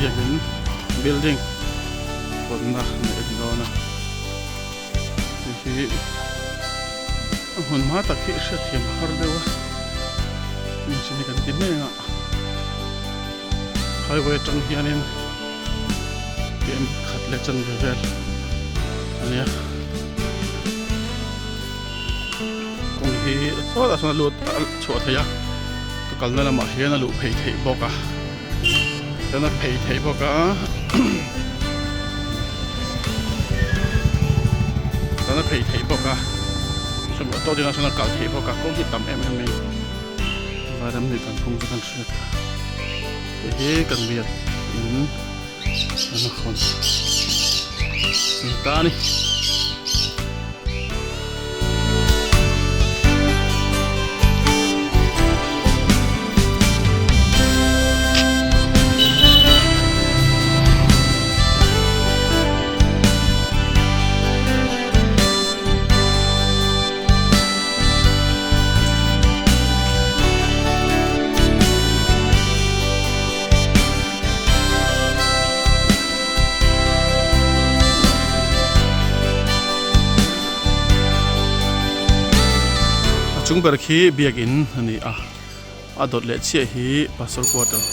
biakin building konna na hi hun ma ta khi sha thiam har dewa min chini kan ti me nga highway tang hianin kem khatle chan vel ania kong hi so da sona lut chho thaya ka kalna lama hian alu phei thei boka dana phei thei boka dana phei thei boka sum to dina sona kal thei boka kong hi tam em me vadam ni kan khung kan shret he kan biat ana khon tani chung ber khi biak in ani a dot le che hi pasal quarter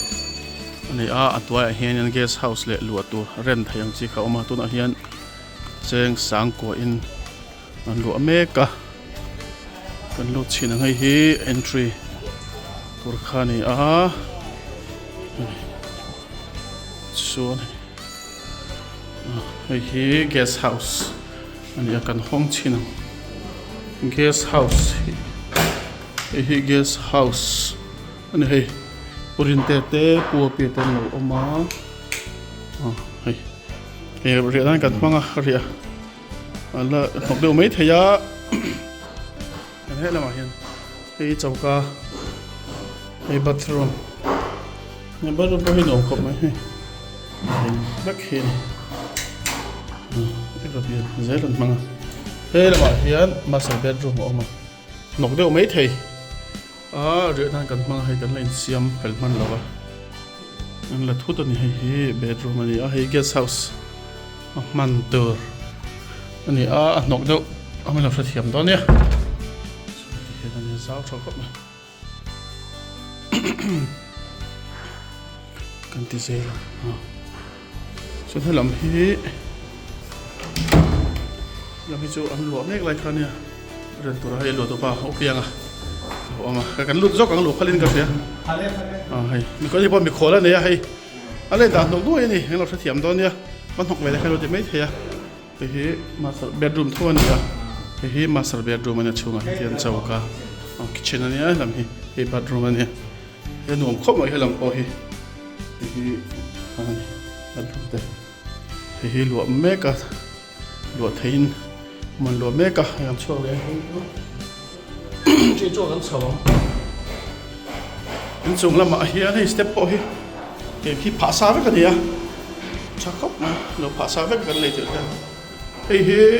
ani atwa hian guest house le lu tu rent thayang chi kha oma tu na hian cheng sang ko in an lu ameka kan lu chin ngai hi entry tur khani so hi guest house ani kan hong chin guest house hi guest house ani hei purinte te puapi te no oma hei ria dan kan manga ria ala nok deu mai theya kan he lama hian hei chauka hei bathroom ne baru po hi no khop mai hei bak hin European Zealand manga hei lama hian master bedroom oma nok deu mai thei ria dan kan manga hei kan lain siam pelman lawa an la thut ani hei bedroom ani hei guest house man tur ani nok deu amela fra thiam don ya he dan ya zau tho khop ma kan ti se so thalam hi chu an lo mek lai khania ren tur hai lo to pa okianga oma kan lut jok ang lo khalin ka sia hai mi ko ni pon mi khola ne ya hai ale da nok do ni heng lo thiam don ya man hok vele khalo te mai thaya hi master bedroom thon ya hi master bedroom ani chunga tian chauka kitchen ani ya lam hi bathroom ani he nom khop mai helam po hi bathroom te hi lo meka lo thein man lo meka yam chho le chỉ cho gắn sầu anh dùng làm mà hiện nay step po hi thì khi phá xa với cái gì à chắc khóc mà nó phá xa với cái này chứ hi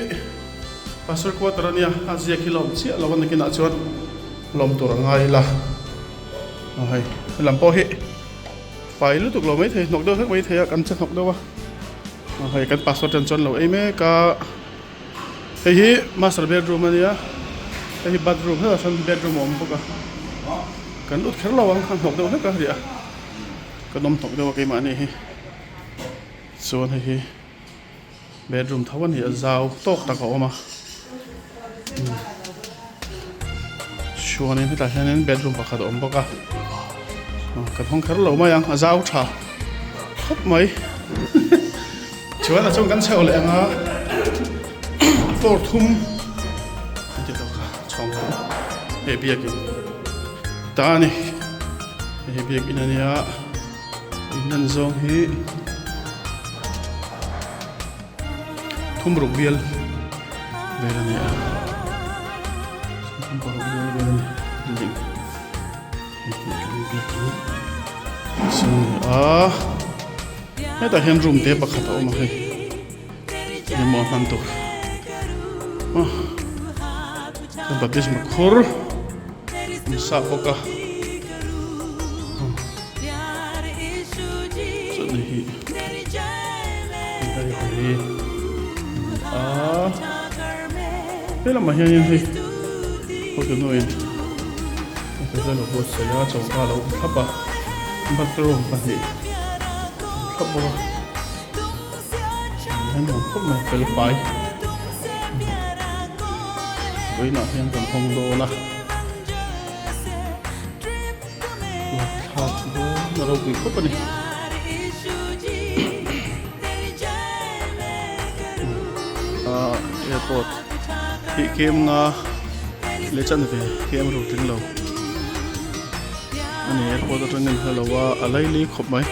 pasal quarter ni azia kilom chi lawan ki na chuan lom tur ngai la hai lam po hi file tuk lo mai thei nok do thak mai thei kan cha nok do wa hai kan password tan chon lo ei me ka hi master bedroom ani a hi bathroom ha san bedroom om boka kan lut khar lawang khan nok do ka ria kan nom tok do ke ma ni hi chuan hi bedroom thawan hi zau tok ta ka oma chuan in ta hian bedroom pakhat om boka kan hong khar lo ma yang zau tha khop mai chuan a chung kan cheu le anga floor thum he biak ta ni he biak in ania nan zong hi thum ru bial vel ania thum ru bial vel ding so ta hen room te pakhat a awm a hei ni mo han to baptism khur sa boka so नहीं đây phải thế là mà hiện thì có cái nuôi cái đó là bột sấy ra trồng qua là thấp à bắt đầu bắt đi thấp bao anh nói không này phải phải với nó hiện còn không đô na thắt nó đâu bị khóc này airport hi kem na le chan ve kem ro ting lo ani airport atangin halawa alai li khop mai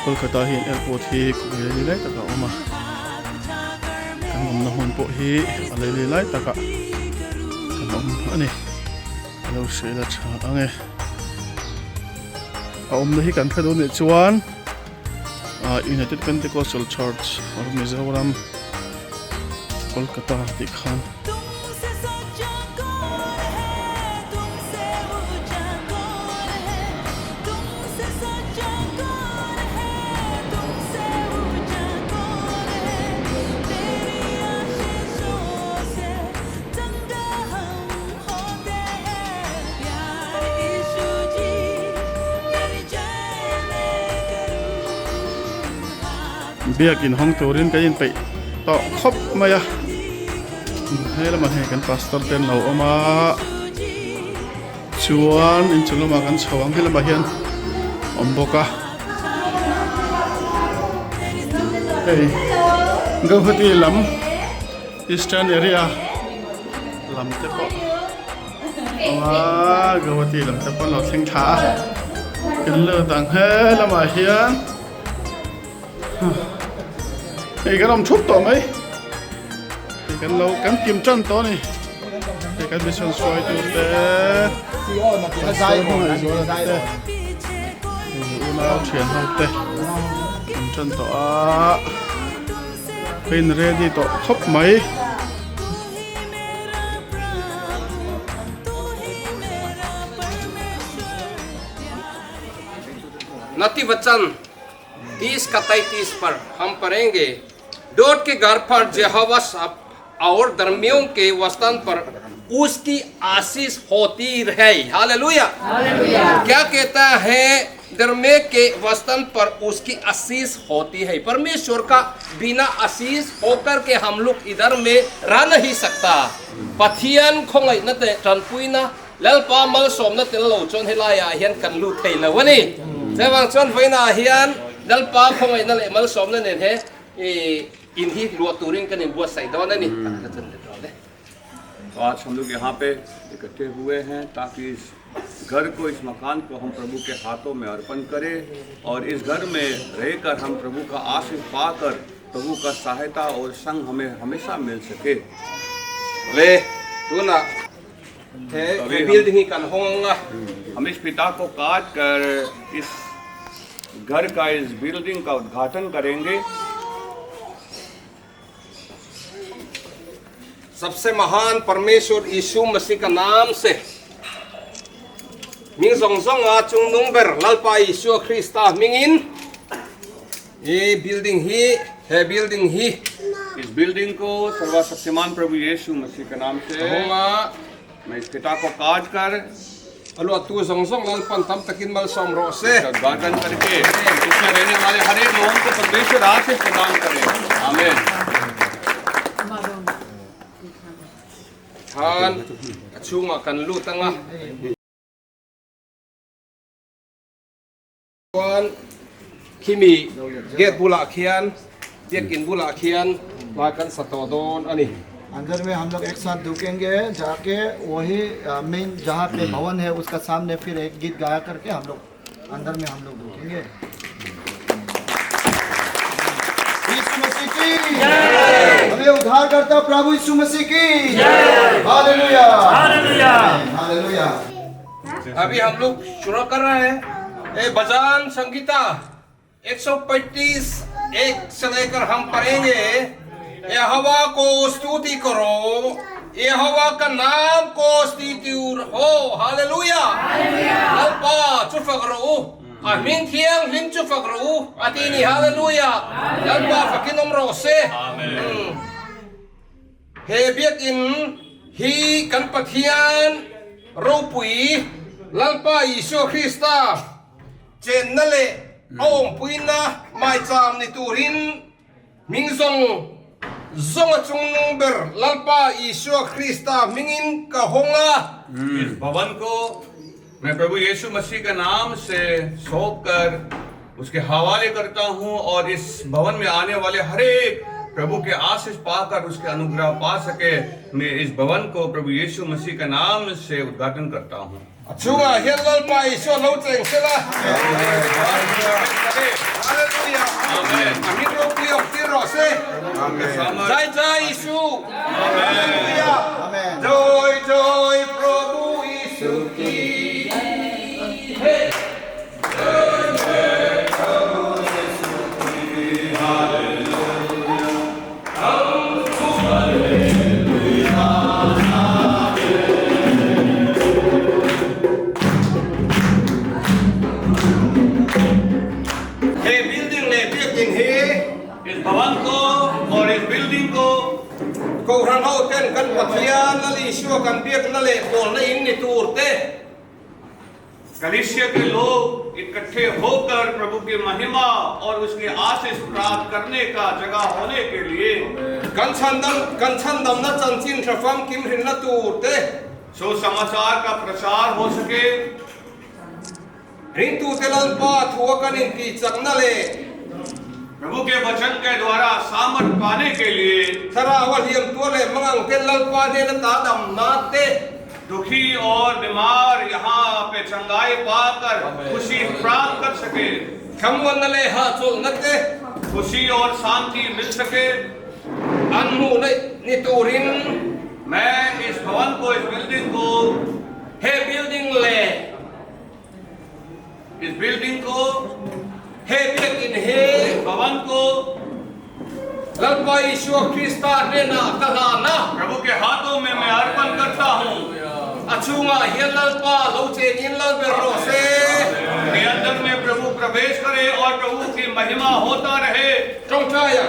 kolkata hi airport hi ku lai taka oma kan om na hon po hi alai li lai taka kan om ani lo se la cha ange om na hi kan thado ne chuan United Pentecostal Church of Mizoram Kolkata dikhan biakin hong turin kain pe to khop maya hay là mà hay kan pastor ten lo ama chuan in chung ma kan chawang hila ma hian omboka hey Gauhati lam eastern area lam te po ama Gauhati lam te po lo theng tha kan le dang he la ma hian hey kan om thup to mai kan lâu kan kim chân to này thì kan mission xoay từ te nào chuyển hậu te kim chân to pin ready to khóc mấy नती वचन 30 का 33 पर हम पढ़ेंगे dot के घर पर यहोवा और धर्मियों के वस्तन पर उसकी आशीष होती रहे हालेलुया क्या कहता है धर्मे के वस्तन पर उसकी आशीष होती है परमेश्वर का बिना आशीष होकर के हम लोग इधर में रह नहीं सकता पथियन खोंगई नते ट्रनपुइना ललपा मल सोम नते लो चोन हिलाया हियन कनलु थैलवनी जेवांग चोन फैना हियन ललपा खोंगई नले मल सोम ने है इन ही लुआतुरिंग का निबुआ साइडों ने नहीं तो आज हम लोग यहाँ पे इकट्ठे हुए हैं ताकि इस घर को इस मकान को हम प्रभु के हाथों में अर्पण करें और इस घर में रहकर हम प्रभु का आशीष पाकर प्रभु का सहायता और संग हमें हमेशा मिल सके वे तू ना है बिल्डिंग का होगा हम इस पिता को काट कर इस घर का इस बिल्डिंग का उद्घाटन करेंगे सबसे महान परमेश्वर यीशु मसीह का नाम से मिंग जोंग जोंग आ चुंग नुंबर ललपा यीशु ख्रिस्ता मिंगिन ये बिल्डिंग ही है बिल्डिंग ही इस बिल्डिंग को सर्वशक्तिमान प्रभु यीशु मसीह के नाम से मैं इस पिता को काट कर अलो तू जोंग जोंग ललपन तम तकिन मल सोम रो से उद्घाटन करके इसमें रहने वाले हर एक लोगों को परमेश्वर आशीष प्रदान करे आमीन Han chunga kan lutanga wan kimi get bula khian kin bula khian ma kan satodon ani अंदर में हम लोग एक साथ दुकेंगे जाके वही मेन जहाँ पे भवन है उसका सामने फिर एक गीत गाया करके हम लोग अंदर में हम लोग दुकेंगे यीशु मसीह की हमें उद्धार करता प्रभु यीशु मसीह की हालेलुया हालेलुया हालेलुया अभी हम लोग शुरू कर रहे हैं ए भजन संगीता 135 एक से लेकर हम पढ़ेंगे यहोवा को स्तुति करो यहोवा का नाम को स्तुति हो हालेलुया अल्पा चुफकरो आमीन थियंग लिम चुफकरो atini hallelujah lalpa fakinom rose he biak in hi kan pathian ropui lalpa Isu Krista chen nale ong puina mai cham ni turin mingzong zong chung number lalpa Isu Krista mingin kahonga इस भवन को मैं प्रभु यीशु मसीह के नाम से सौंप कर उसके हवाले करता हूँ और इस भवन में आने वाले हर एक प्रभु के आशीष पाकर उसके अनुग्रह पा सके मैं इस भवन को प्रभु यीशु मसीह के नाम से उद्घाटन करता हूँ chunga hian lalpa Isu lo cheng sela hallelujah amen amin ropui okti rose jai jai Isu hallelujah Amen. joy joy Prabhu Isu ki hey इस भवन को और इस बिल्डिंग को ko ran ho ten kan pathian na li Isu kan biak na le bol na in ni turte कलीसिया के लोग इकट्ठे होकर प्रभु की महिमा और उसकी आशीष प्राप्त करने का जगह होने के लिए kan chandam na chanchin thafam kim rin na turte सुसमाचार का प्रचार हो सके ring tu te lalpa thuwa kan in pi chak na le प्रभु के वचन के द्वारा सामर्थ पाने के लिए thara awal hiam tu le mangang te lalpa de na ta dam na te दुखी और बीमार यहाँ पे चंगाई पाकर खुशी प्राप्त कर सके khamwan na le ha chol na te खुशी और शांति मिल सके anmu na ni turin मैं इस भवन को इस बिल्डिंग को he building le इस बिल्डिंग को he biak in he भवन को lalpa Isu Krista ne na kala na प्रभु के हाथों में मैं अर्पण करता हूँ achunga hian lalpa lo cheng in lal ber rose के अंदर में प्रभु प्रवेश करे और प्रभु की महिमा होता रहे trong chaya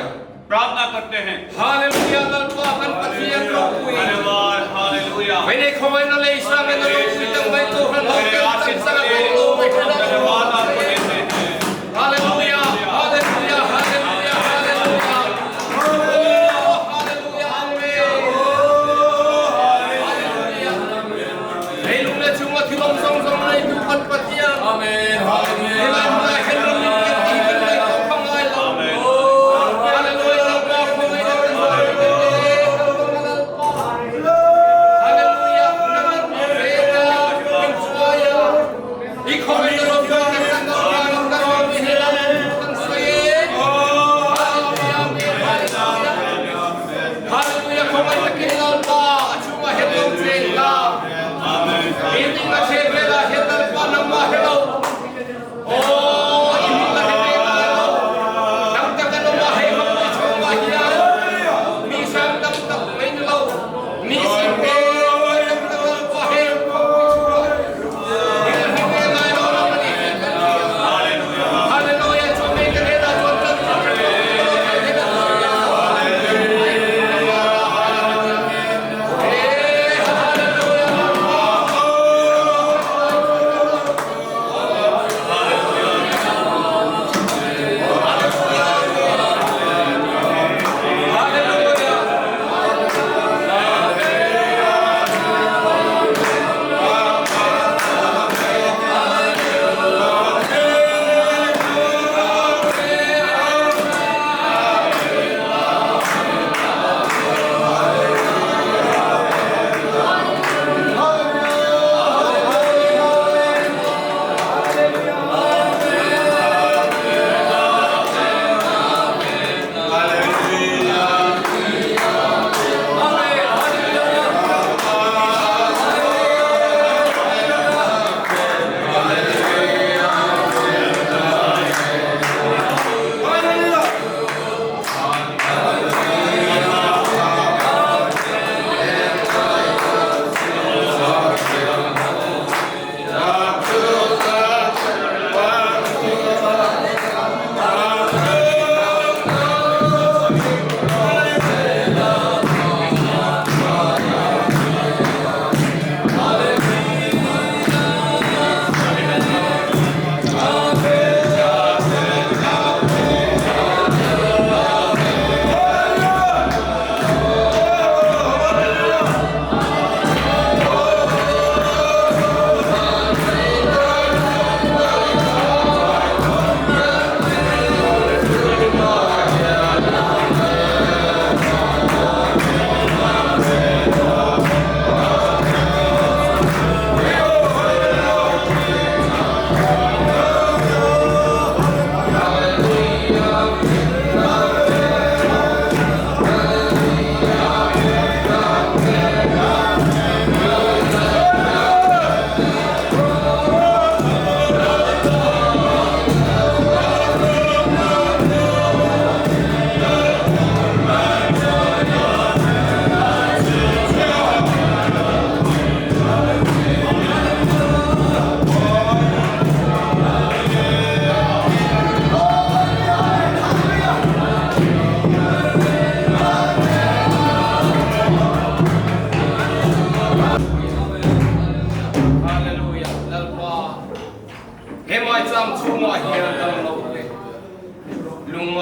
प्रार्थना करते हैं hallelujah lalpa kan pathian ropui धन्यवाद हालेलुयाไม่ได้ขโมยนั่นเลยสร้างเป็นโลกที่ตั้งไว้ตัวเราเป็นตั้งสร้างเป็นโลกไม่ใช่เรา धन्यवाद आपको देते हैंฮาเลลูยาฮาเลลูยาฮาเลลูยาฮาเลลูยาโอ้ฮาเลลูยาอาเมนฮาเลลูยาให้ลูกและชุมว่าที่ลงทรงในทุกคนปฏิญาณอาเมนฮาเลลูยาให้เราได้เห็นเรามีเกียรติเป็นในของพระองค์เราโอ้ฮาเลลูยาเราบอกพระองค์เราเป็นคนดีฮาเลลูยานักเรียนเป็นช่วยอีกคนเป็นเราเป็นกันกัน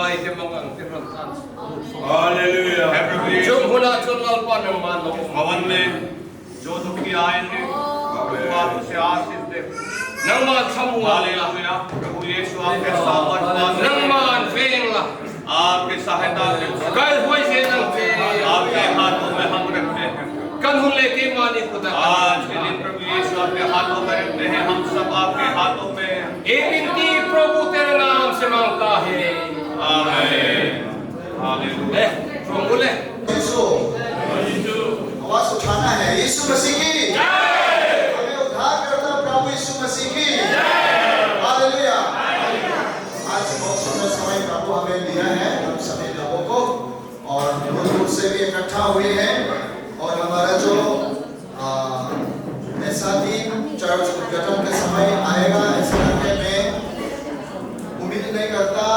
Mai ke mangang tiran tan. Hallelujah है प्रभु यीशु Jom huna chulal pa ng mano. भवन में जो दुखी आएंगे प्रभु आप उसे आशीष दे Nang man samwa. हालेलुया प्रभु यीशु आपके सामर्थ्य Nang man veng la. आपकी सहायता के Kal hoy se nang te. आपके हाथों में हम रखते हैं Kan hule ke mani puta. आज के दिन प्रभु यीशु आपके हाथों में रखते हैं हम सब आपके हाथों में हैं। Ye binti Prabhu tere naam se mangta hai. आमीन हालेलुया Prabhu यीशु आवाज उठाना है। यीशु मसीह की हमें उद्धार करता प्रभु यीशु मसीह की हालेलुया। आज बहुत सुंदर समय प्रभु हमें दिया है हम सभी लोगों को, और दूर दूर से भी इकट्ठा हुए हैं, और हमारा जो ऐसा दिन चर्च उद्घाटन के समय आएगा ऐसा करके मैं उम्मीद नहीं करता,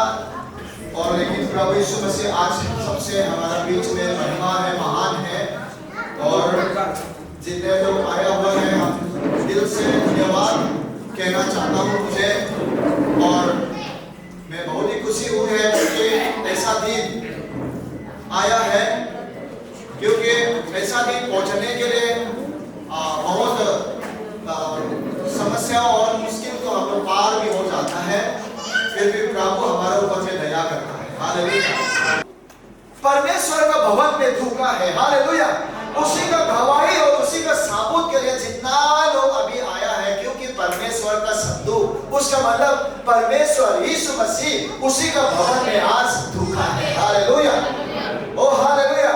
और लेकिन प्रभु यीशु मसीह आज सबसे हमारा बीच में महिमा है, महान है, और जितने लोग आया हुआ है हम दिल से धन्यवाद कहना चाहता हूँ मुझे, और मैं बहुत ही खुशी हुई है कि ऐसा दिन आया है, क्योंकि ऐसा दिन पहुँचने के लिए बहुत समस्या और मुश्किल तो हम लोग पार भी हो जाता है, फिर भी प्रभु हमारे ऊपर में दया करता है। हालेलुया। परमेश्वर का भवन में धूका है। हालेलुया। उसी का गवाही और उसी का साबुत के लिए जितना लोग अभी आया है, क्योंकि परमेश्वर का संदूक, उसका मतलब परमेश्वर यीशु मसीह उसी का भवन में आज धूका है। हालेलुया। ओ हालेलुया।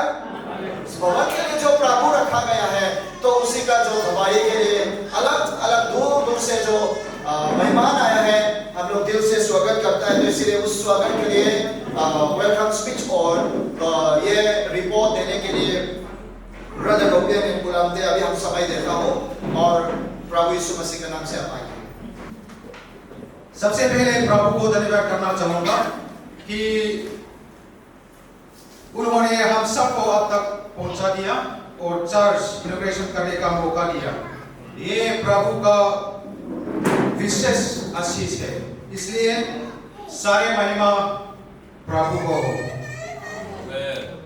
इस भवन के लिए जो प्रभु रखा गया है, तो उसी का जो गवाही के लिए अलग अलग दूर दूर से जो मेहमान आया है, हम लोग दिल से स्वागत करता है। तो इसलिए उस स्वागत के लिए वेलकम स्पीच और ये रिपोर्ट देने के लिए ब्रदर लोगे ने बुलाते अभी हम समय देता हूँ, और प्रभु यीशु मसीह के नाम से आप आइए। सबसे पहले प्रभु को धन्यवाद करना चाहूंगा कि उन्होंने हम सबको अब तक पहुंचा दिया और चर्च इनॉग्रेशन करने का मौका दिया। ये प्रभु का विशेष आशीष है, इसलिए सारे महिमा प्रभु को हो।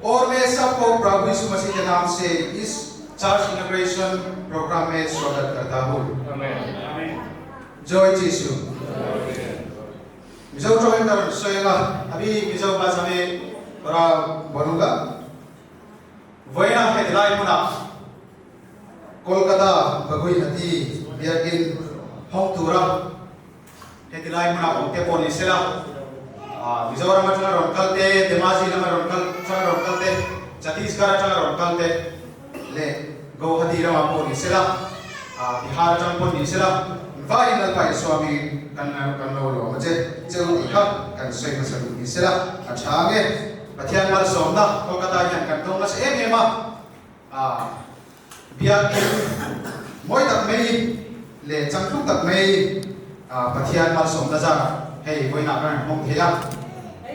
और मैं सबको प्रभु यीशु मसीह के नाम से इस चर्च इनॉग्रेशन प्रोग्राम में स्वागत करता हूँ। जय यीशु। मिजो जोइंटर सोएगा अभी मिजो बाजा में थोड़ा बोलूँगा। वैना हेडलाइन मुना कोलकाता बगुई नदी बियागिन होंगतुरा हेडलाइन मुना होंगते पोलिसेला मिजोरम चला रोनकलते धेमाजी लमा रोनकल चला रोनकलते छत्तीसगढ़ चला रोनकलते ले गौहती रमा पोलिसेला बिहार चला पोलिसेला वाई नलपाई स्वामी कन्नौलो मजे चलुका कंसोई मसलुकिसेला अच्छागे Batian mal somda Kolkata yan kantong mas ema biakin moi tak mei le changthuk tak mei Batian mal somda jana hei voina kan hong thea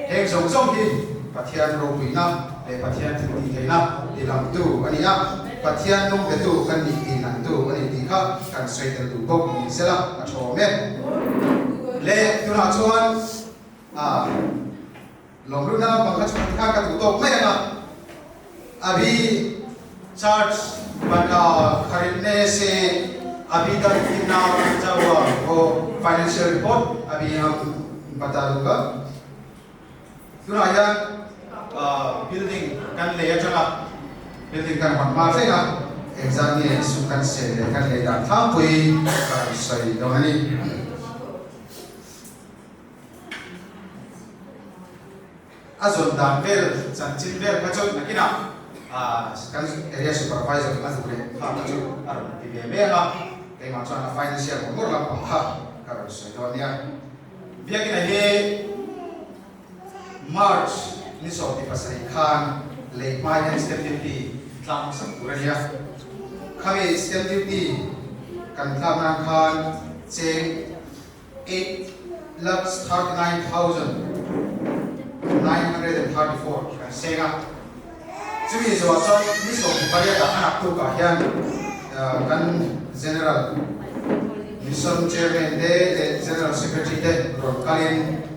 heng song song hi Batian ro puina le Batian thi theina dilam tu ania Batian nong ke tu kan ni ti nan tu ani ti kha kan sei tel tu bok ni sela achome le tuna chuan लोमरुना Pankaj पंखा का तो मैं ना अभी chart बना खरीदने से अभी तक कितना खर्चा हुआ वो फाइनेंशियल रिपोर्ट अभी हम बता दूंगा। क्यों आया बिल्डिंग kan le चला बिल्डिंग kan हम मारते ना एग्जाम ये सुकन से kan le दा था कोई सही दोहनी azon danvel chanchin vel kachot nakina kan area supervisor azure ha kachot ar tibe mela kai ma chana financial mor la pa karo so donia biakina he march ni so ti pasai khan le mai han step duty tlam sampurania khame step duty kan tlam na khan che 8,39,934 kan sega chumi zo chon ni so ki paria da anak tu ka hian kan general mission chairman de general secretary de ron kalin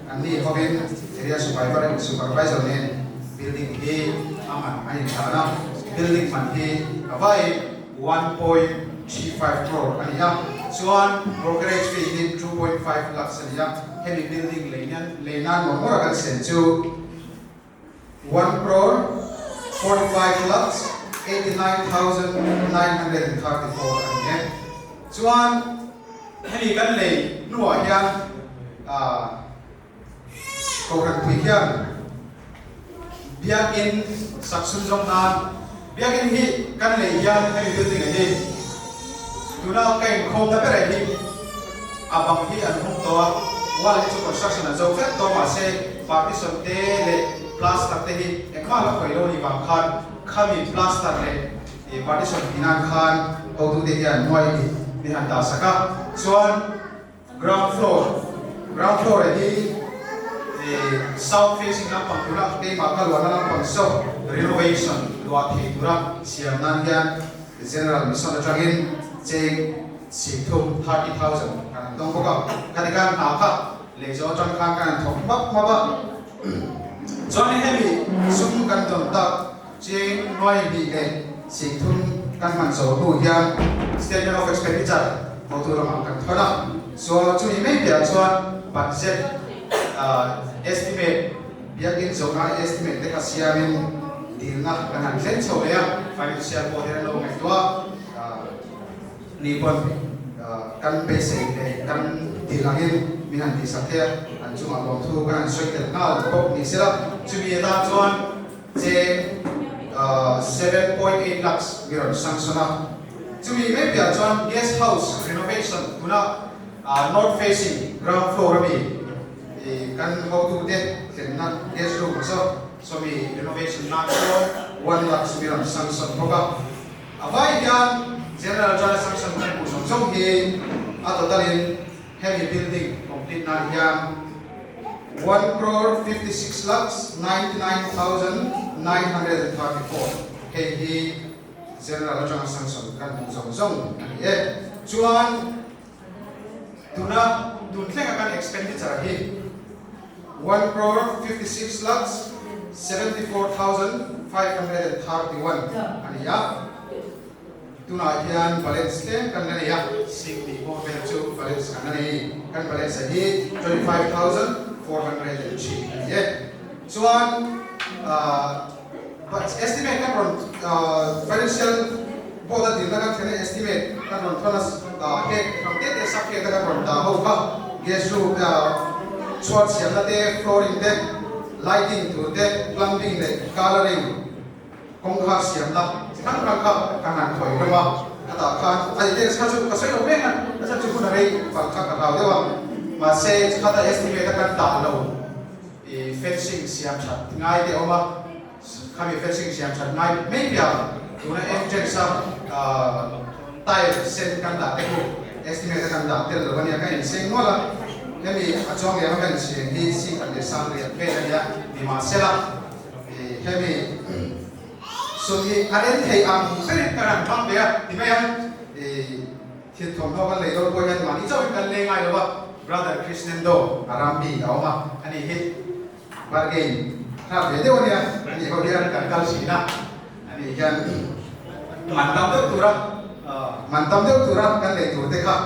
อันนี้เขาเป็นเรียกsupervisor เนี่ย building ที่อามันให้ฐานะ building มันที่เอาไว้ 1.35 crore อันนี้ส่วน brokerage fee ที่ 2.5 lakhs อันนี้ให้มี building เลยนั้นหมดกันเซ็นจู 1 crore 45 lakhs 89,934 อันนี้ส่วนให้มีกันเลยหน่วยยังโครงคุยกันเบียกินสักสุดจงนานเบียกินที่กันเลยยังให้มี building อันนี้ดูน่าเก่งคงจะเป็นอะไรที่บางที่อันพุ่งตัวว่าเลยจุด construction อันจะเฟซตัวมาเซ่บางที่สุดเตะเลยพลาสติกเตะที่เอ็กมาแล้วคอยโดนอีบางคันข้ามีพลาสติกเลยบางที่สุดที่นั่นคันเอาดูเดียนหน่วยที่หันตาสักส่วน ground floor ที่south facing น้ำปังตุระเต็มมากกว่าน้ำปังโซ่ renovation ดูว่าที่ตุระเสียนั่นยัง general mission จะกินเจงสิบทุ่ม30,000กันต้องบอกว่าการการหาค่ะเลยจะจนการการถมบักมาบ้างจนให้มีซุ้มกันตรงตักเจงน้อยดีเลยสิบทุ่มกันมันโซ่ดูยัง statement of expenditure เอาตัวเรากันเท่านั้นส่วนจุดนี้ไม่เปลี่ยนส่วน budget estimate เบียกินส่งมา estimate แต่ก็เสียเป็นดีนะกันหันเส้นโซ่เลยfinancial model ลงในตัวนี่พอนกันเบสิกเลยกันดีหลังนี้มีหันดีสักเท่าอันจุ่มลงทุนกันช่วยกันน่าจะพบนี่เสียจุดนี้ตามส่วนเจ7.8 lakhs มีรถสังสนาจุดนี้ไม่เปลี่ยนส่วน guest house renovation คุณน่ะnorth facing ground floor มีกันเขาดูเด็กเห็นนั่น guest room soมี renovation นั่นส่วน1 lakhs มีรถสังสนาเพราะว่าเอาไว้ยัง general judge sanction กันผู้ส่งที่atau tadi heavy building complete na yang 1 crore 56 lakhs 99,934 heavy general judge sanction kanผู้ส่งcuman tunai akan expenditure hi 1 crore 56 lakhs 74,531 ani ya tunai yang balance kan nani ya singli mo value balance kan nani kan balance hi 25,403 ya soan estimate kan ron financial boda din kan thene estimate kan ron thonas ke kamte te sak ke kan ron da ho ka guest room short siam na te flooring te lighting to te plumbing te coloring kong kha siam naทั้งราคาการหันถอยไปว่าแต่การไอ้เด็กข้าชุดก็ใช้เราเองนะแล้วจะชุดอะไรฝั่งข้างกับเราได้ว่ามาเซจข้าแต่ estimate กันต่างเราfencing เสียมชัดง่ายเดียวมาข้ามี fencing เสียมชัดง่ายไม่เปลี่ยนดูนะ entrance ใต้เส้นกันต่างได้กู estimate กันต่างเดี๋ยววันนี้ก็เห็นเสียงว่าละยังมีอาจารย์เรียนมาเป็นเสียงที่สิ่งกันเดี๋ยวสร้างเรียนเป็นอะไรเนี่ยมีมาเสร็จละยังมีส่วนที่อันนี้ที่เป็นการทำเดียที่ไม่ยังที่ทำเท่ากันเลยโดยคนยันมานี่จะเป็นกันเลยไงหรือว่า brother Christian Do อารามบีเอามาอันนี้ฮิตบาร์เกนถ้าเดี๋ยววันนี้อันนี้เขาเรียกกันกัลสีนะอันนี้กันมันทำด้วยตัวกันเลยตัวเด็กครับ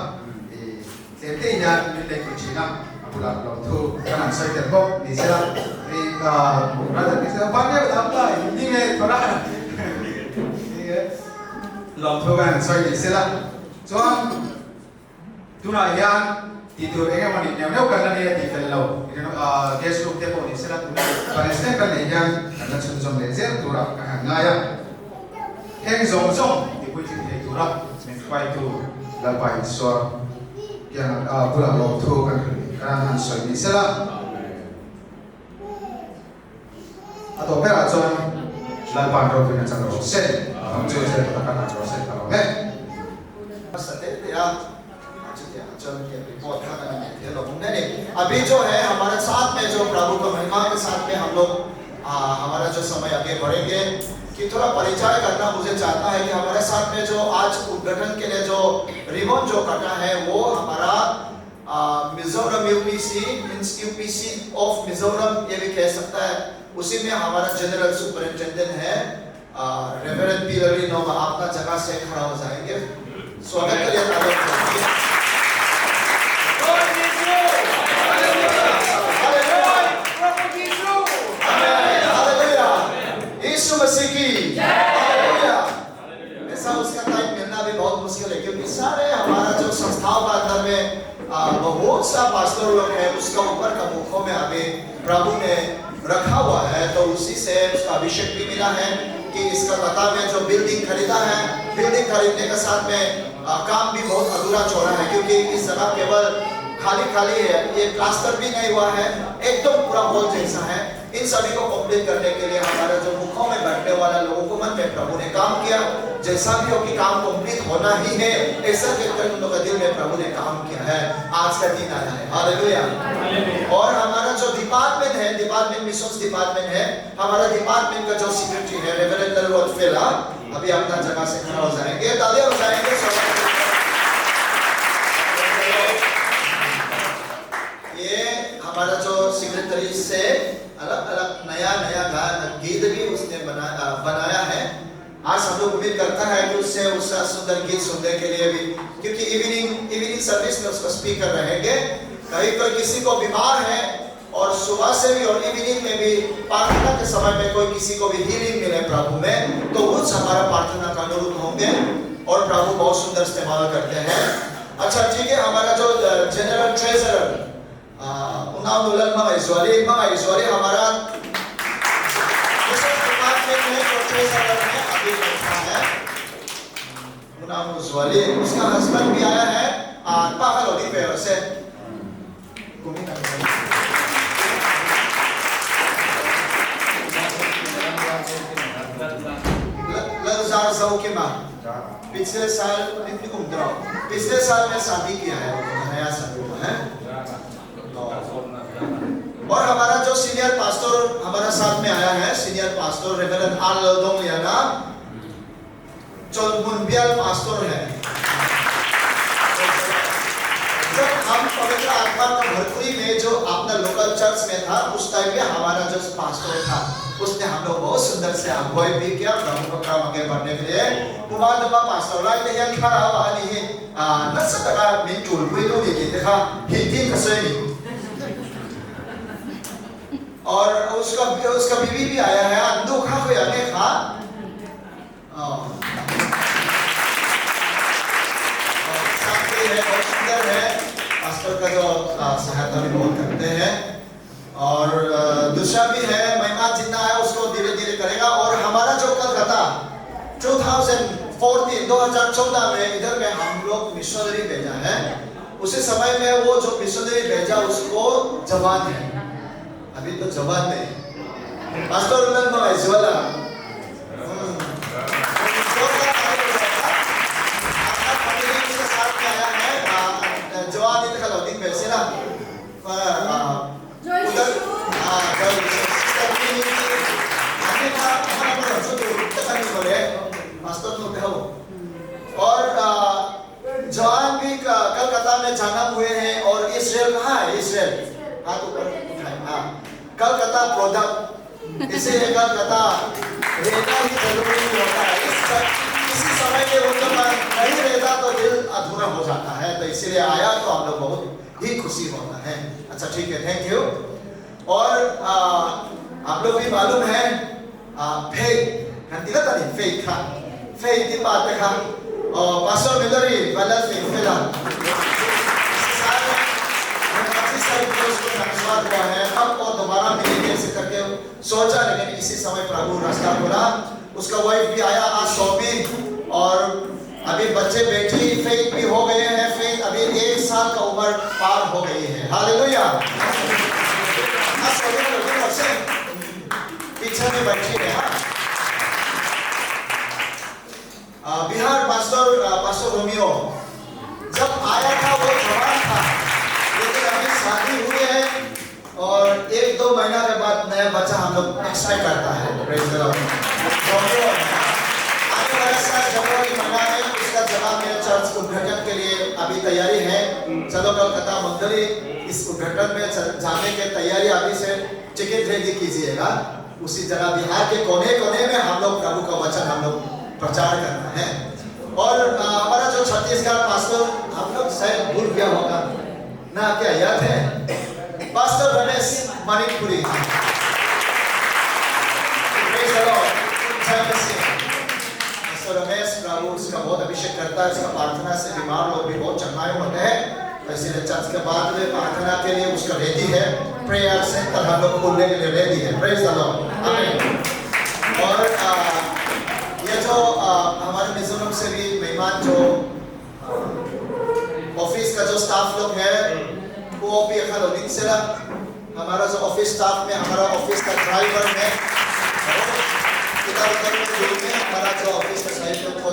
เซฟตี้ยันเป็นเด็กคนชีนะบุรุษลงทุนขนาดใส่เต็มบอกนี่เสียนี่ brother Christian บ้านเนี่ยทำได้ยิ่งเลยตัวนั้นลองทุกันใส่ดีเสร็จแล้วส่วนตัวนั้นยังที่ตัวเองมันเนี่ยเนี่ยกันนั่นเองที่เป็นเราเกสรูปเทปนี่เสร็จแล้วตัวนั้นปัจจุบันกันเนี่ยยังนั่นชุดจงเลยเสร็จตัวเรากันง่ายแข่งจงที่พูดถึงตัวเราเป็นไฟตัวแล้วไปส่วนยังบุรุษลองทุกันการหันใส่ดีเสร็จแล้วต่อไปเราจะlalpan road dengan cara roset, hampir saya katakan roset kalau me. सत्य तेरा चल के report करने में थे लोग नहीं अभी जो है हमारे साथ में जो प्रभु का महिमा के साथ में हम लोग हमारा जो समय आगे बढ़ेंगे कि थोड़ा परिचय करना मुझे चाहता है कि हमारे साथ में जो आज उद्घाटन के लिए जो रिबन जो कटा है वो हमारा Mizoram UPC means UPC of Mizoram ये भी कह सकता है। उसी में हमारा जनरल सुपरिटेंडेंट है रेवरेंड पीलरी नोमा। आपका जगह से खड़ा हो जाएंगे, स्वागत करिए तालियों से। यीशु मसीह की हालेलुया। ऐसा उसका टाइम मिलना भी बहुत मुश्किल है, क्योंकि सारे हमारा जो संस्थाओं का अंदर में बहुत सा पास्टर लोग है, उसका ऊपर का मुखों में अभी प्रभु ने रखा हुआ है। तो उसी से उसका अभिषेक भी मिला है कि इसका कथा में जो बिल्डिंग खरीदा है, बिल्डिंग खरीदने के साथ में काम भी बहुत अधूरा छोड़ा है, क्योंकि इस जगह केवल खाली है, ये प्लास्टर भी नहीं हुआ है, एकदम पूरा हॉल जैसा है। इन सभी को कंप्लीट करने के लिए हमारे जो मुखों में बैठने वाला लोगों को मन में प्रभु ने काम किया। जैसा भी हो कि काम कंप्लीट होना ही है, ऐसा कहकर उन लोगों के दिल में प्रभु ने काम किया है। आज का दिन आया है, हालेलुया। और हमारा जो डिपार्टमेंट है, डिपार्टमेंट मिशंस डिपार्टमेंट है, हमारा डिपार्टमेंट का जो सेक्रेटरी है रेवरेंड रोडफेला, अभी अपना जगह से खड़ा हो जाएंगे, तालियां बजाएंगे। ये हमारा जो सेक्रेटरी से अलग अलग नया गीत भी उसने बनाया है। आज हम लोग उम्मीद करता है कि उससे उसका सुंदर गीत सुनने के लिए भी, क्योंकि इवनिंग सर्विस में उसका स्पीकर रहेंगे। कहीं कोई किसी को बीमार है और सुबह से भी और इवनिंग में भी प्रार्थना के समय में कोई किसी को भी हीलिंग मिले प्रभु में, तो कुछ हमारा प्रार्थना का अनुरूप होंगे और प्रभु बहुत सुंदर इस्तेमाल करते हैं। अच्छा ठीक है, हमारा जो जनरल ट्रेजरर उनाव दुलन mga Israeli हमारा डिपार्टमेंट में जो ट्रेजरर है अभी बैठा है उनाव Israeli, उसका हस्बैंड भी आया है पाखलोडी पे से ललजार ज़ौकिमा पिछले साल में शादी किया है, नया शादी हुआ है। और हमारा जो सीनियर पास्टर हमारा साथ में आया है, सीनियर पास्टर रेवरेंड आलोदोंग याना जो मुनबियल पास्टर है। जब हम पवित्र आत्मा का भरपूरी में जो अपना लोकल चर्च में था, उस टाइम में हमारा जो पास्टर था उसने हम लोग बहुत सुंदर से अगुवाई भी किया प्रभु का काम आगे बढ़ने के लिए। पुमादमा पास्टर लाइक ये खड़ा हुआ नहीं नसतका मिंटुल बुइलो ये देखा हिंदी कसैनी, और उसका बीवी भी आया है अंदो खा को याने खा साथी है, बहुत सुंदर है। पास्टर का जो सहायता भी बहुत करते हैं। और दूसरा भी है महिमा जितना है उसको धीरे धीरे करेगा। और हमारा जो कलकत्ता 2014 में इधर में हम लोग मिशनरी भेजा है, उसी समय में वो जो मिशनरी भेजा उसको जवान है, अभी तो जवान नहीं। पास्टर उलन में इजवाला जवान इधर का दिन में से ना उधर और जवान भी कलकत्ता में जन्म हुए हैं। और इस्राएल कहाँ है? इस्राएल हाथ ऊपर उठाए, हाँ कलकत्ता प्रोडक्ट, इसीलिए कलकत्ता रहना ही जरूरी होता है। इसी समय में उनका नहीं रहता तो दिल अधूरा हो जाता है, तो इसीलिए आया तो हम लोग बहुत ही खुशी होता है। अच्छा ठीक है, थैंक यू। और आप लोग भी मालूम है faith nanti lah tadi faith kan faith di parte kan pastor Melody pada faith filan हुआ है अब और दोबारा मिलेंगे ऐसे करके सोचा, लेकिन इसी समय प्रभु रास्ता खोला। उसका वाइफ भी आया आज शॉपी, और अभी बच्चे बेटी फेथ भी हो गए हैं। फेथ अभी 1 साल का उम्र पार हो गई है। हालेलुया। पीछे में बैठी है। बिहार पास्टर रोमियो जब आया था वो जवान था, लेकिन अभी शादी हुई है और 1-2 महीना के बाद नया बच्चा हम लोग एक्साइट करता है। Praise the Lord. आने वाला साल जनवरी महीना में उसका जगह में चर्च उद्घाटन के लिए अभी तैयारी है। चलो कलकत्ता मंडली इस उद्घाटन में जाने की तैयारी अभी से टिकट रेडी कीजिएगा। उसी जगह बिहार के कोने कोने में हम लोग प्रभु का वचन हम लोग प्रचार करना है। और हमारा जो छत्तीसगढ़ पास्टर हम लोग शायद भूल गया होगा ना, क्या याद है? पास्टर रमेश मणिपुरी। पास्टर रमेश प्रभु उसका बहुत अभिषेक करता है। उसका प्रार्थना से बीमार लोग भी बहुत चंगाई होते हैं। इसलिए चर्च के बाद में प्रार्थना के लिए उसका रेडी है। प्रेयर सेंटर हम लोग खोलने के लिए रेडी है। प्रेज द लॉर्ड, आमीन। और ये जो हमारे मिजोरम से भी मेहमान जो ऑफिस का जो स्टाफ लोग है वो भी दिन से हमारा जो ऑफिस स्टाफ में हमारा ऑफिस का ड्राइवर में हमारा जो ऑफिस का साइकिल को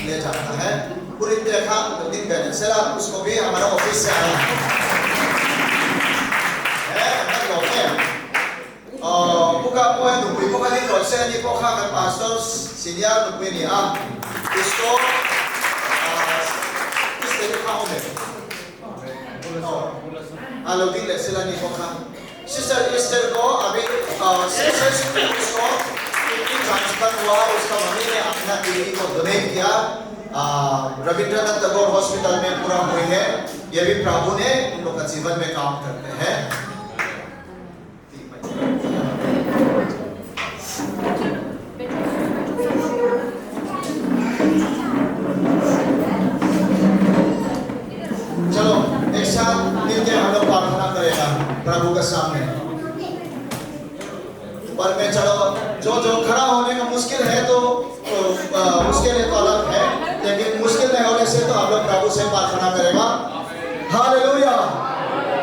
ले जाता है पूरी देखा दिन पहले से उसको भी हमारा ऑफिस से आया है। buka poin nunggu buka ni proses ni poka kan pastor senior nunggu ni इसको इस तरह का होने आलो दिन ले सिला नहीं पोका सिस्टर को अभी सिस्टर उसको किडनी ट्रांसप्लांट हुआ। उसका मम्मी ने अपना किडनी को डोनेट किया। रविंद्रनाथ टैगोर हॉस्पिटल में पूरा हुए हैं। ये भी प्रभु ने उन लोग का जीवन में काम करते हैं। चलो एक साथ मिलकर हम लोग प्रार्थना करेगा प्रभु के सामने। पर मैं चलो जो खड़ा होने का मुश्किल है तो उसके लिए तो अलग है, लेकिन मुश्किल नहीं होने से तो हम लोग प्रभु से प्रार्थना करेगा। हालेलुया,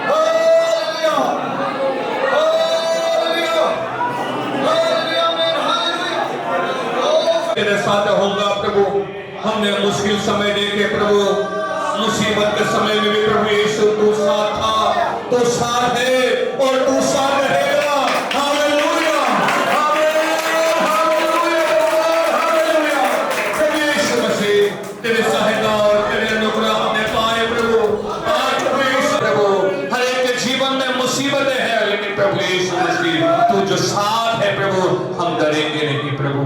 हालेलुया, हालेलुया, हालेलुया, हालेलुया। तेरे साथ होगा प्रभु। हमने मुश्किल समय देखे प्रभु, मुसीबत के समय में भी प्रभु यीशु तू साथ था, तू साथ है और तू साथ रहेगा। हालेलुया, हालेलुया, हालेलुया। प्रभु यीशु मसीह तेरे सहायता और तेरे अनुग्रह हमें पाए प्रभु। आज प्रभु यीशु प्रभु हर एक के जीवन में मुसीबतें हैं, लेकिन प्रभु यीशु मसीह तू जो साथ है प्रभु, हम डरेंगे नहीं प्रभु।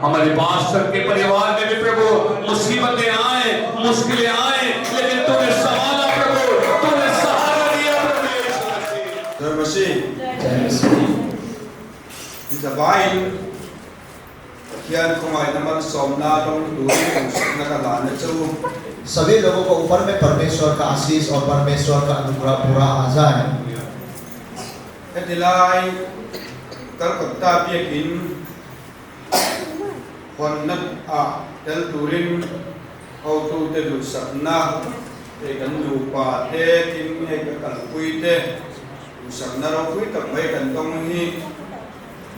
हमारे पास्टर के परिवार में भी प्रभु मुसीबतें आए, मुश्किलें आए, लेकिन तूने संभाला प्रभु, तूने सहारा दिया प्रभु यीशु मसीह। Zabain kian kumai naman somna dong duri nakalaने चलो। सभी लोगों को ऊपर में परमेश्वर का आशीष और परमेश्वर का अनुग्रह पूरा आ जाए। दिलाई कलकत्ता भी किन कोन्नत tel turin auto te du sakna te kan lu pa te tin he ka kan pui te du sakna ro pui tak mai kan tong hi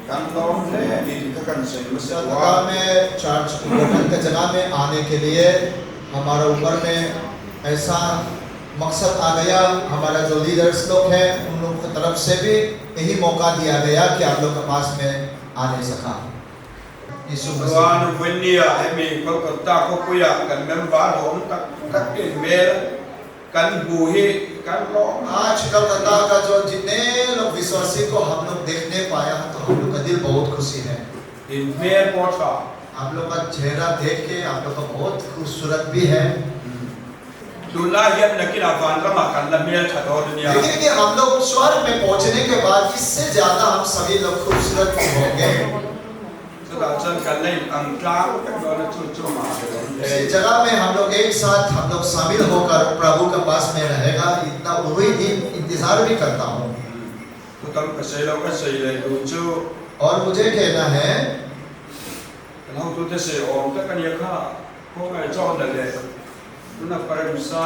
kan long le ni ka kan se जगह में church उद्घाटन के जगह में आने के लिए हमारा ऊपर में ऐसा मकसद आ गया। हमारा जो लीडर्स लोग हैं उन लोगों की तरफ से भी यही मौका दिया गया कि आप लोग के पास में आने सका। यीशु Tuan Venia emi Kolkata ko puya kan member hom tak email kan buhi kan lo आज कलकत्ता का जो जितने लोग विश्वासी को हम लोग देखने पाया तो हम लोग का दिल बहुत खुशी है। email pota आप लोग का चेहरा देख के आप लोग का बहुत खूबसूरत भी है। Dula hian nakin avan lama kan la mail thado dunia लेकिन कि हम लोग स्वर्ग में पहुंचने के बाद इससे ज्यादा हम सभी लोग खूबसूरत होंगे। Sudah kan lain angklang kan dona cucu ma इस जगह में हम लोग एक साथ हम लोग शामिल होकर प्रभु के पास में रहेगा, इतना वही दिन इंतजार भी करता हूँ। तो तम कसै lo kasai le lucu और मुझे कहना है kalau tu te se om ta kan yakha ko ngai chon da le tu na param sa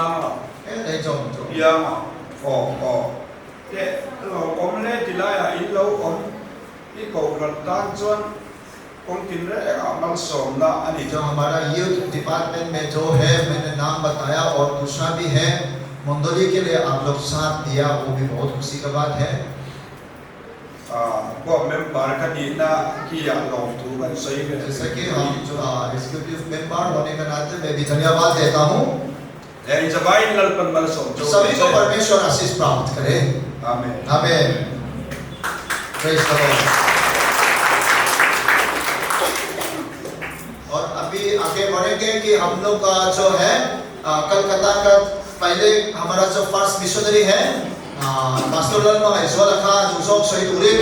नहीं जो ya o te lo om le dilaya in lo om I ko ran tan chuan om tin re amal som na ani जो हमारा youth department में जो है मैंने नाम बताया और दूसरा भी है मंडली के लिए आप लोग साथ दिया, वो भी बहुत खुशी की बात है। ko member member का दीना कि या लॉन्ग टू बन सही है जैसे कि हम एग्जीक्यूटिव मेंबर होने के नाते मैं भी धन्यवाद देता हूँ इन जबाई ललपन बल सोचो सभी को परमेश्वर आशीष प्राप्त करे आमीन आमीन प्रेज द लॉर्ड। और अभी आगे बढ़ेंगे कि हम लोग का जो है कलकत्ता का पहले हमारा जो फर्स्ट मिशनरी है पास्टर लल्मा इजवाल खा जुजोक सही दूरी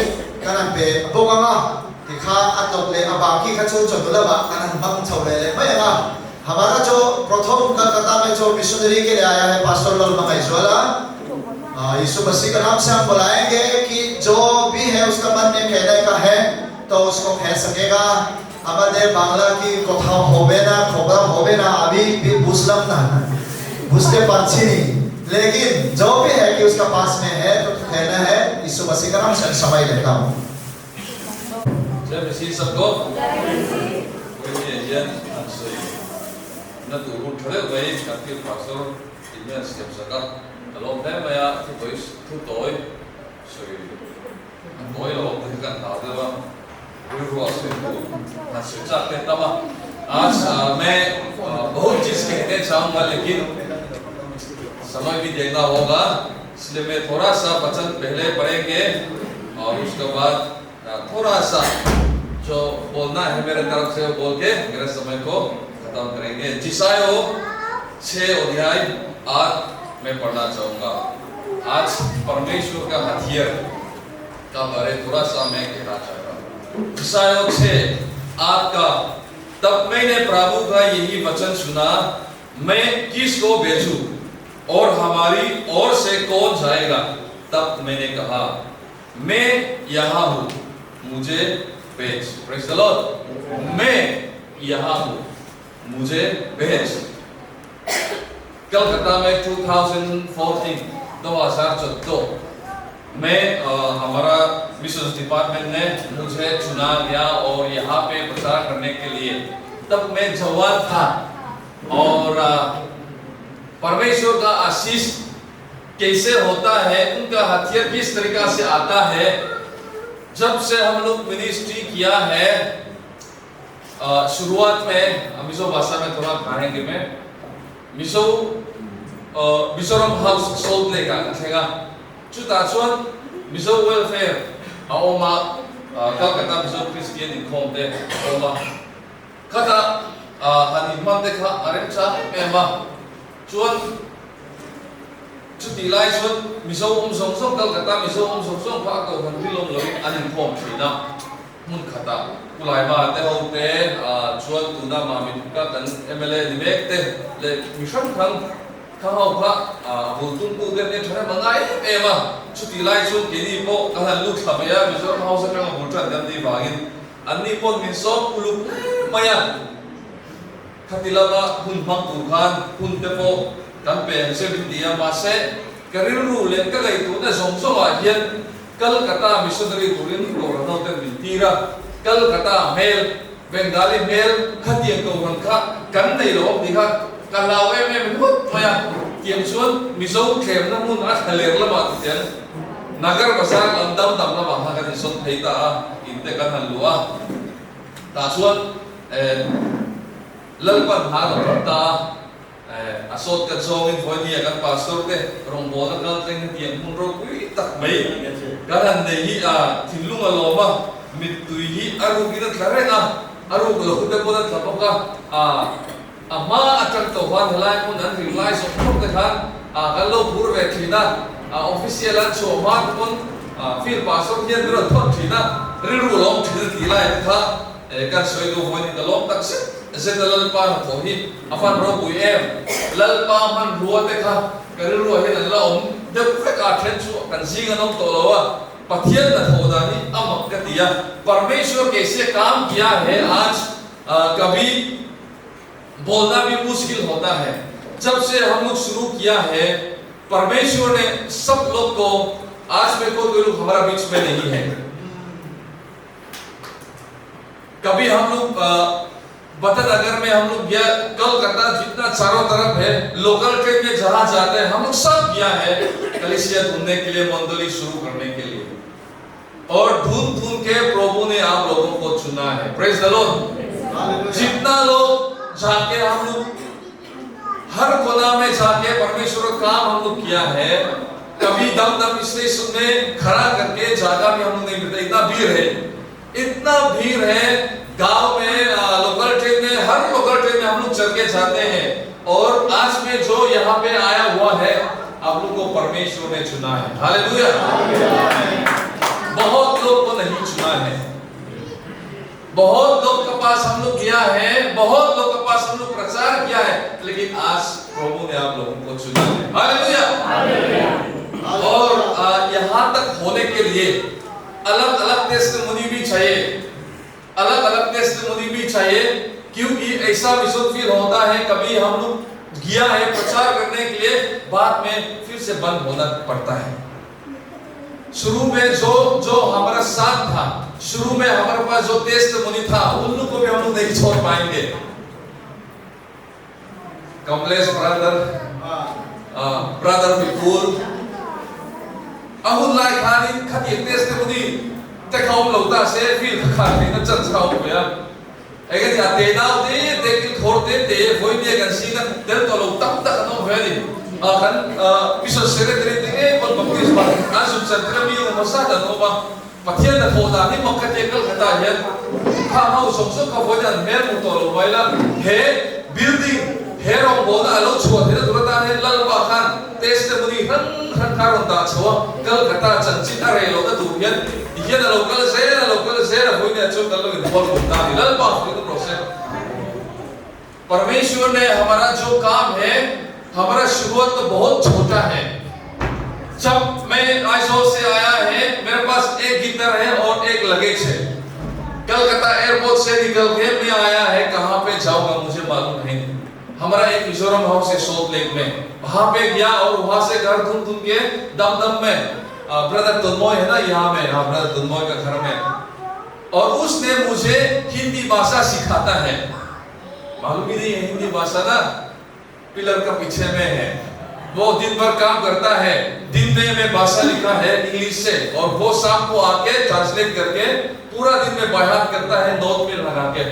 कारण पे बोगामा दिखा अतोले अबाकी का जो चंदुला बा कारण हम चौले ले भाईगा हमारा जो प्रथम कलकत्ता में जो मिशनरी के लिए आया है पास्टर लल्मा इजवाल यीशु मसीह के नाम से हम बुलाएंगे कि जो भी है उसका मन में कहने का है तो उसको कह सकेगा हमारे बांग्ला की कथा होबे ना खोबरा होबे ना अभी भी बुझलम ना बुझते पाछी नहीं लेकिन जो भी है कि उसका पास में है तो कहना है यीशु मसीह का नाम से समय लेता हूँ जय मसीह सबको ये ना तो वो थोड़े वही करके पासर इन्हें स्टेप सका लोग हैं मैं यार तो कोई टोय सॉरी टोय लोग तो का था वो रुआस में तो ना सोचा कहता था आज मैं बहुत चीज कहने चाहूँगा लेकिन समय भी देखना होगा इसलिए मैं थोड़ा सा वचन पहले पढ़ेंगे और उसके बाद थोड़ा सा जो बोलना है मेरे तरफ से बोल के मेरे समय को खत्म करेंगे। जिसायो 6 अध्याय 8 मैं पढ़ना चाहूँगा। आज परमेश्वर का हथियार का बारे थोड़ा सा मैं कहना चाहता हूँ। जिसायो 6:8 का तब मैंने प्रभु का यही वचन सुना मैं किसको भेजूं और हमारी ओर से कौन जाएगा। तब मैंने कहा मैं यहाँ हूँ मुझे भेज। Praise the Lord. मैं यहाँ हूँ मुझे भेज। कलकत्ता में 2014 में हमारा मिशन डिपार्टमेंट ने मुझे चुना गया और यहाँ पे प्रचार करने के लिए। तब मैं जवान था और परमेश्वर का आशीष कैसे होता है उनका हथियार किस तरीका से आता है। जब से हम लोग मिनिस्ट्री किया है शुरुआत में मिसो भाषा में थोड़ा कहेंगे मैं मिसो मिसोरम हाउस सोल्ड लेगा कहेगा चुताचुन मिसो वेलफेयर ओमा कलकत्ता मिसो क्रिश्चियन इनकोमते ओमा कथा हनीमान देखा अरेंचा एमा चुन चुटी लाई चुन मिसो सोंग कलकत्ता मिसो सोंग फाको हंदिलोम लोई अनिनकोम थीना मुन खता कुलाइमा ते होते चुन तुना मामिन का तन एमएलए दिमेकते ले मिशन खंग खाओ भा बुलतुन कुदे ने थरे मंगाई एमा चुटी लाई चुन केनी पो कहन लुक खबया मिसो हाउस का बुलतन दंदी बागिन अन्नी पो मिसो कुलु मया खतिलाबा हुन मंग कुखान हुन ते पो तंपे से बिंदिया मासे करिरु लेन का गई तो ने सोंसो आहियन कलकत्ता मिशनरी गुरिन को रनोते बिंतीरा कलकत्ता मेल बंगाली मेल खतिय को वंखा कन नहीं लोग दिखा कलावे में बहुत मया कियमसुन मिसो खेम न मुन आज खलेर लबा जन नगर बाजार लंदम दमला बाहा का निसोन थैता इनते का हलुआ तासुन ललपन हार होता असोत का जोगिन फोनी अगर पास्टर ते रोंबोला का तेंग तियम मुन रो कुई तक मई कारण नहीं थिलुंग अलोमा मितुई अरु गिना थरेगा अरु लोकुते पोदा थपका अमा अटक तो वन हलाय मुन अन रिलाइज ऑफ थोक देखा गलो पूर्व थीना ऑफिशियल अन सो मार्क मुन फिर पास्टर हियन बिरो थोक थीना रिरु लोम थीना तिलाय था कर सोइदो फोनी का लोम तक से ऐसे ललपा तो ही अपन रो बुई एम ललपा मन रुआ देखा करिर रुआ है लल्ला ओम जब फेक आठन सु कंसीगा नम तो लवा पथियन न थोदानी अमक कतिया परमेश्वर कैसे काम किया है आज कभी बोलना भी मुश्किल होता है। जब से हम लोग शुरू किया है परमेश्वर ने सब लोग को आज में कोई लोग हमारा बीच में नहीं है। कभी हम लोग बतनगर में हम लोग गया कलकत्ता जितना चारों तरफ है लोकल ट्रेन में जहाँ जाते हैं हम लोग सब गया है कलीसिया ढूंढने के लिए मंडली शुरू करने के लिए और ढूंढ ढूंढ के प्रभु ने आप लोगों को चुना है। Praise the Lord. जितना लोग जाके हम लोग हर कोना में जाके परमेश्वर का काम हम लोग किया है, कभी दम स्टेशन में खड़ा करके जगह में हम लोग नहीं मिलते, इतना भीड़ है, इतना भीड़ है गांव में, लोकल ट्रेन में, हर लोकल ट्रेन में हम लोग चल के जाते हैं। और आज में जो यहाँ पे आया हुआ है, आप लोग को परमेश्वर ने चुना है। हालेलुया। बहुत लोग को नहीं चुना है, बहुत लोग के पास हम लोग गया है, बहुत लोग के पास हम लोग प्रचार किया है, लेकिन आज प्रभु ने आप लोगों को चुना है। हालेलुया। और यहाँ तक होने के लिए अलग अलग टेस्टिमनी भी चाहिए, अलग अलग टेस्टिमनी भी चाहिए, क्योंकि ऐसा विशुद्ध फील होता है, कभी हम लोग गया है प्रचार करने के लिए, बाद में फिर से बंद होना पड़ता है। शुरू में जो हमारा साथ था, शुरू में हमारे पास जो टेस्टिमनी था, उन लोगों को भी हम लोग नहीं छोड़ पाएंगे। कमलेश ब्रदर विपुल अहुल लाइक खानी खती टेस्टिमनी ते खाओ लोटा से फिर खाने न चल खाओ गया। अगर या तेनाव दे कि थोड़े दे वही ने अगर सीना दिल तो लोग तब तक know very kan bisa sekretary pun baptis ba asun sentra mi mo sa da no ba pathian da thoda ni mo ka tekal khata he kha hau som so ka bojan mer mu to lo baila he building he rong bo da lo chho the durata he lal ba khan testimony han karon da chho kal khata chanchit are lo da du yan ye da local se hoi ne chho dal lo bol da lal ba the process। परमेश्वर ने हमारा जो काम है, हमारा शुरुआत तो बहुत छोटा है। जब मैं आइसोल से आया है, मेरे पास एक गिटार है और एक लगेज है। कलकत्ता एयरपोर्ट से निकल के मैं आया है, कहाँ पे जाऊंगा मुझे मालूम नहीं। हमारा एक मिजोरम हाउस है सोल्ट लेक में, वहां पे गया और वहां से घर ढूंढ के दमदम में ब्रदर तुलमोय है ना यहाँ में, हाँ ब्रदर तुलमोय का घर में, और उसने मुझे हिंदी भाषा सिखाता है। मालूम ही नहीं है हिंदी भाषा ना, पिलर का पीछे में है। वो दिन भर काम करता है, दिन में मैं भाषा लिखा है इंग्लिश से, और वो शाम को आके ट्रांसलेट करके पूरा दिन में बयान करता है नोट में लगा के।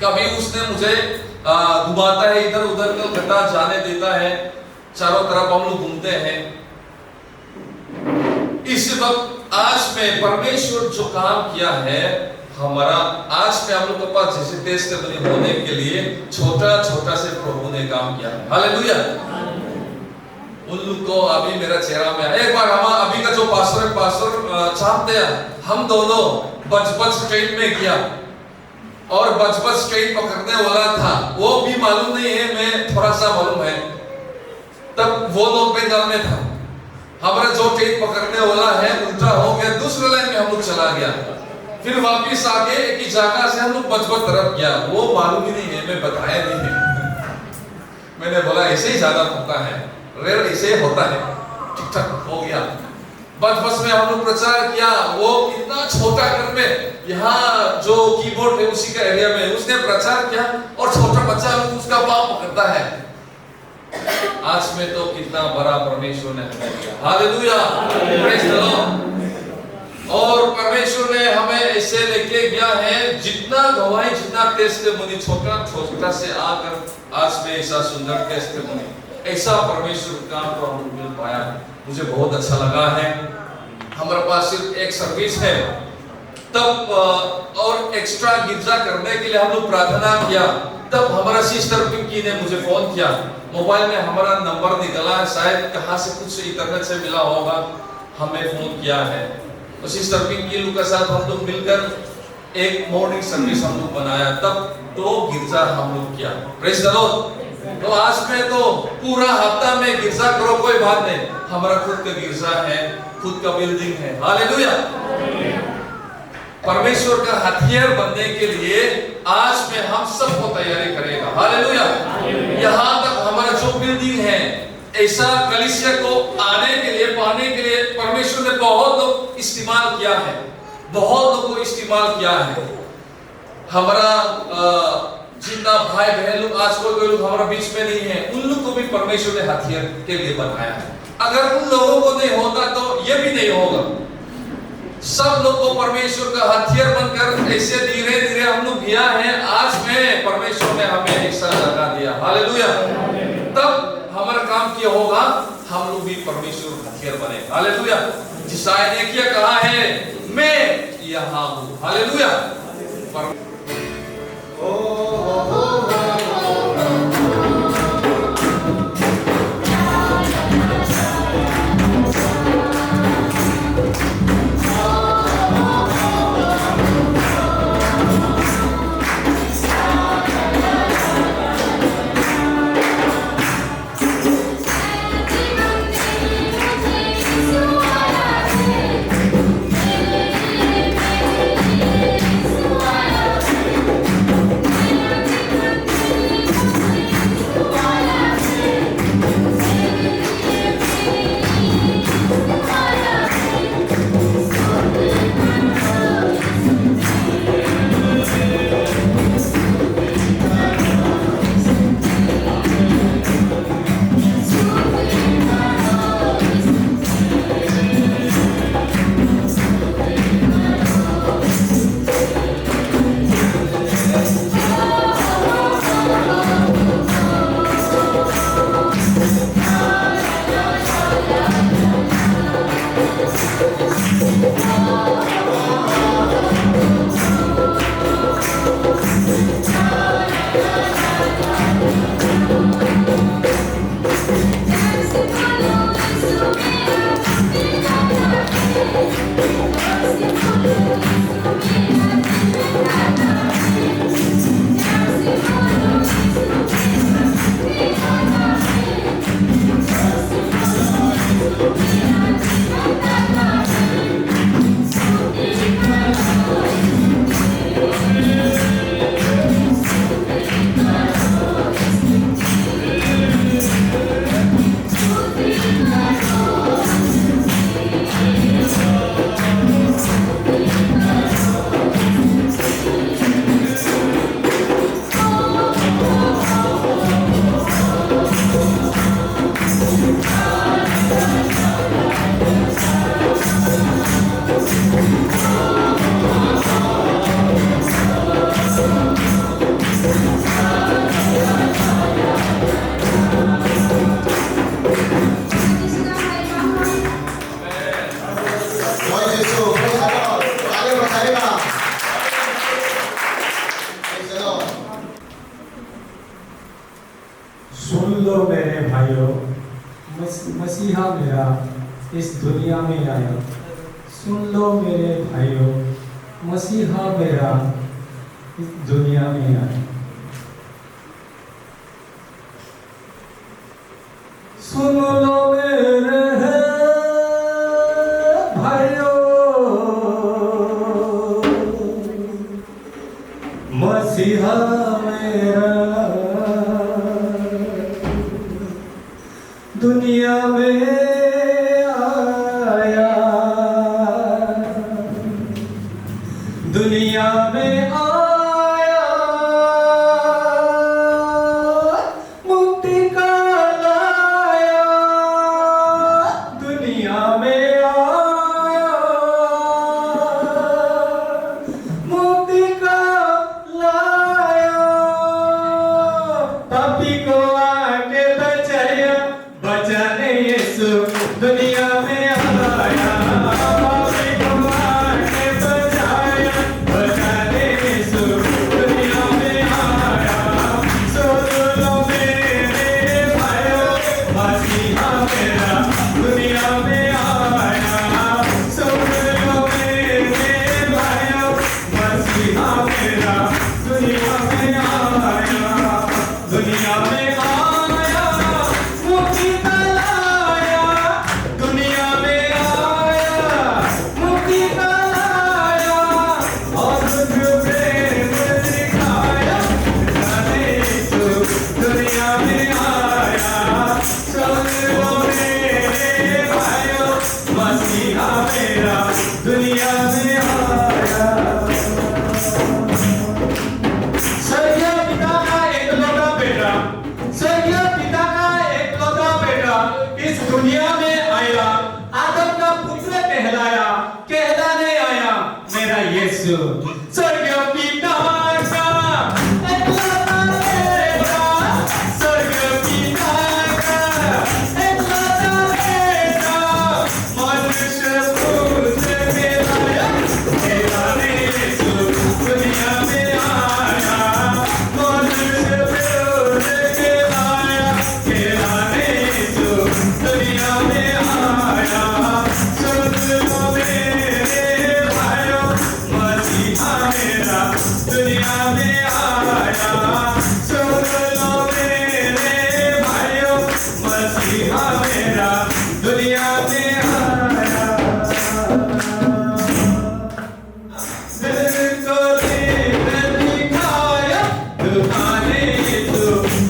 कभी उसने मुझे घुमाता है इधर उधर, कलकत्ता जाने देता है, चारों तरफ हम लोग घूमते हैं। इस वक्त आज में परमेश्वर जो काम किया है हमारा, आज में हम लोग के पास जैसे टेस्टिमनी होने के लिए छोटा छोटा से प्रभु ने काम किया है। हालेलुया। उन लोग को अभी मेरा चेहरा में एक बार हम अभी का जो पास्टर चाहते हैं, हम दोनों बच ट्रेन में गया और बच ट्रेन पकड़ने वाला था, वो भी मालूम नहीं है, मैं थोड़ा सा मालूम है। तब वो लोग बंगाल में था, हमारा जो ट्रेन पकड़ने वाला है उल्टा हो गया, दूसरे लाइन में हम लोग चला गया। फिर वापिस आके एक ही जगह से हम लोग बचपन तरफ गया, वो मालूम ही नहीं है, मैं बताया नहीं है। मैंने बोला ऐसे ही ज्यादा होता है, रेयर ऐसे ही होता है, ठीक ठाक हो गया। बस में हम लोग प्रचार किया, वो इतना छोटा घर में, यहाँ जो कीबोर्ड है उसी का एरिया में उसने प्रचार किया, और छोटा बच्चा उसका पाँव पकड़ता है। आज में तो कितना बड़ा परमेश्वर ने हमें दिया। Hallelujah, praise the Lord. और परमेश्वर ने हमें ऐसे लेके गया है, जितना गवाही, जितना टेस्टिमनी छोटा से आकर आज में ऐसा सुंदर टेस्टिमनी, ऐसा परमेश्वर का काम को हम मिल पाया, मुझे बहुत अच्छा लगा है। हमारे पास सिर्फ एक सर्विस है, तब और एक्स्ट्रा गिरजा करने के लिए हम लोग प्रार्थना किया। तब हमारा सिस्टर पिंकी ने मुझे फोन किया, मोबाइल में हमारा नंबर निकला है, शायद कहाँ से कुछ इंटरनेट से मिला होगा, हमें फोन किया है। और सिस्टर पिंकी लोग के साथ हम लोग मिलकर एक मॉर्निंग सर्विस हम लोग बनाया, तब 2 गिरजा हम लोग किया। Praise the Lord. तो आज में तो पूरा हफ्ता में गिरजा करो कोई बात नहीं, हमारा खुद का गिरजा है, खुद का बिल्डिंग है। हालेलुया। परमेश्वर का हथियार बनने के लिए आज में हम सबको तैयारी करेगा। हालेलुया। यहाँ तक हमारा जो बिल्डिंग है, ऐसा कलीसिया को आने के लिए, पाने के लिए परमेश्वर ने बहुत लोग इस्तेमाल किया है, बहुत लोगों को इस्तेमाल किया है। हमारा जितना भाई बहन लोग आज कोई लोग हमारा बीच में नहीं है, उन लोग को भी परमेश्वर ने हथियार के लिए बनाया है। अगर उन लोगों को नहीं होता तो ये भी नहीं होगा। सब लोग को परमेश्वर का हथियार बनकर ऐसे धीरे धीरे हम लोग किया है। आज में परमेश्वर ने हमें हिस्सा लगा दिया, हालेलुया। तब हमारा काम क्या होगा, हम लोग भी परमेश्वर हथियार बने, हालेलुया। जिसाया ने क्या कहा है, मैं यहाँ हूँ, हालेलुया। सुन लो मेरे भाइयों, मसीहा मेरा इस दुनिया में आया। सुन लो मेरे भाइयों, मसीहा मेरा इस दुनिया में आया। सुन लो मेरे भाइयों, मसीहा मेरा दुनिया में आया, दुनिया में आया, मुक्ति का लाया, दुनिया में आया, मुक्ति का लाया, पापी को आके बचाया, बचाने यीशु दुनिया में आया। पापी को आके बचाया, बचाने यीशु यीशु स्वर्ग पिता का एकलौता बेटा स्वर्ग पिता का एकलौता बेटा मनुष्य पुत्र के लायक यीशु दुनिया में आया मनुष्य पुत्र के लायक यीशु दुनिया में आया सुन लो मेरे भाइयों मसीहा मेरा दुनिया में आया सुन लो मेरे भाइयों मसीहा मेरा दुनिया में आया दिल को दिन दिखाया दुहाने यीशु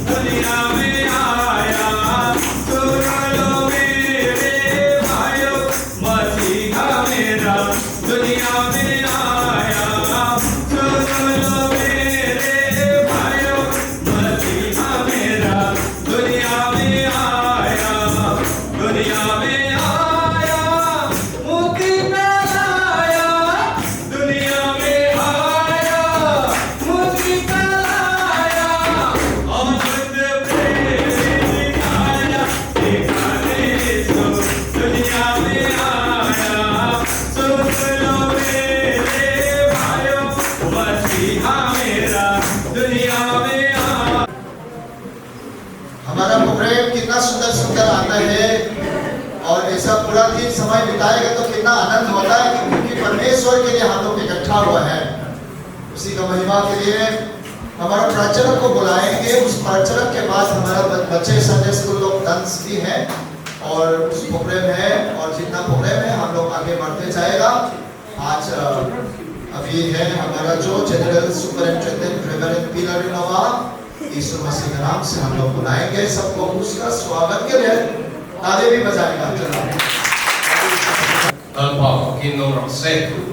दुनिया में आया सुन लो मेरे भाइयों मसीहा मेरा दुनिया में आया सुन लो मेरे भाइयों मसीहा मेरा दुनिया में आया मुक्ति लाया दुनिया में आया मुक्ति लाया अमृत प्रेम दिखाया दिखाने यीशु दुनिया में आया सुन लो मेरे भाइयों मसीहा मेरा दुनिया में आया। हमारा प्रोग्राम कितना सुंदर सुंदर आता है और ऐसा पूरा दिन समय बिताएगा तो कितना आनंद होता है क्योंकि परमेश्वर के लिए हम लोग इकट्ठा हुआ है। उसी का महिमा के लिए हमारा प्रचारक को बुलाएंगे। उस प्रचारक के बाद हमारा बच्चे संडे स्कूल लोग डांस भी है और उस प्रोग्राम है और जितना प्रोग्राम है हम लोग आगे बढ़ते जाएगा। आज अभी है हमारा जो जनरल सुपरिटेंडेंट रेवरेंड पीटर नोवा यीशु मसीह के नाम से हम लोग बुलाएंगे। सबको उसका स्वागत के लिए ताली भी बजाएगा।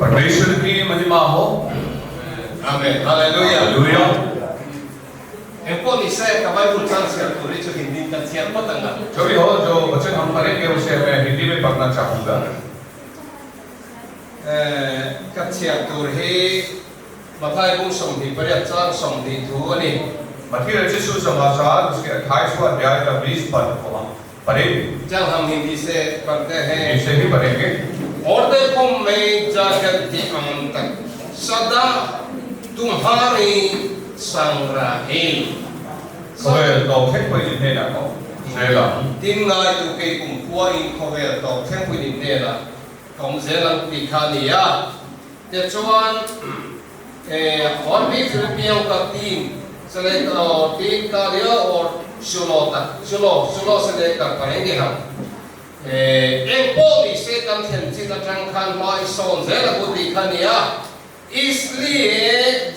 परमेश्वर की महिमा हो। Amen. Hallelujah. Hallelujah. Empo ni saya ka Bible translate ko rito hindi ka siya patanga. जो भी हो जो वचन हम पढ़ेंगे उसे मैं हिंदी में पढ़ना चाहूंगा। Ka siya tur he Matthew bung som di pariat sang som di thu ani. मत्ती रचित सुसमाचार उसके 28वां अध्याय का 20 पद को हम पढ़ेंगे। जब हम हिंदी से पढ़ते हैं इसे भी पढ़ेंगे। और देखो मैं जगत के अंत तक सदा तुम्हारी संग रही. Kowe to thek pui ni na ko. Sela. Tin ngai tu ke kum khua in kowe to thek pui ni ne la. Kom zelang pi khania. Te chuan और भी फिलिपियों का 3 से लेकर 3 का लिया और 16 तक 16 से लेकर पढ़ेंगे हम। एक पौड़ी से कम थेंची का जंखान माई सोन ज़ेला को दिखानिया। इसलिए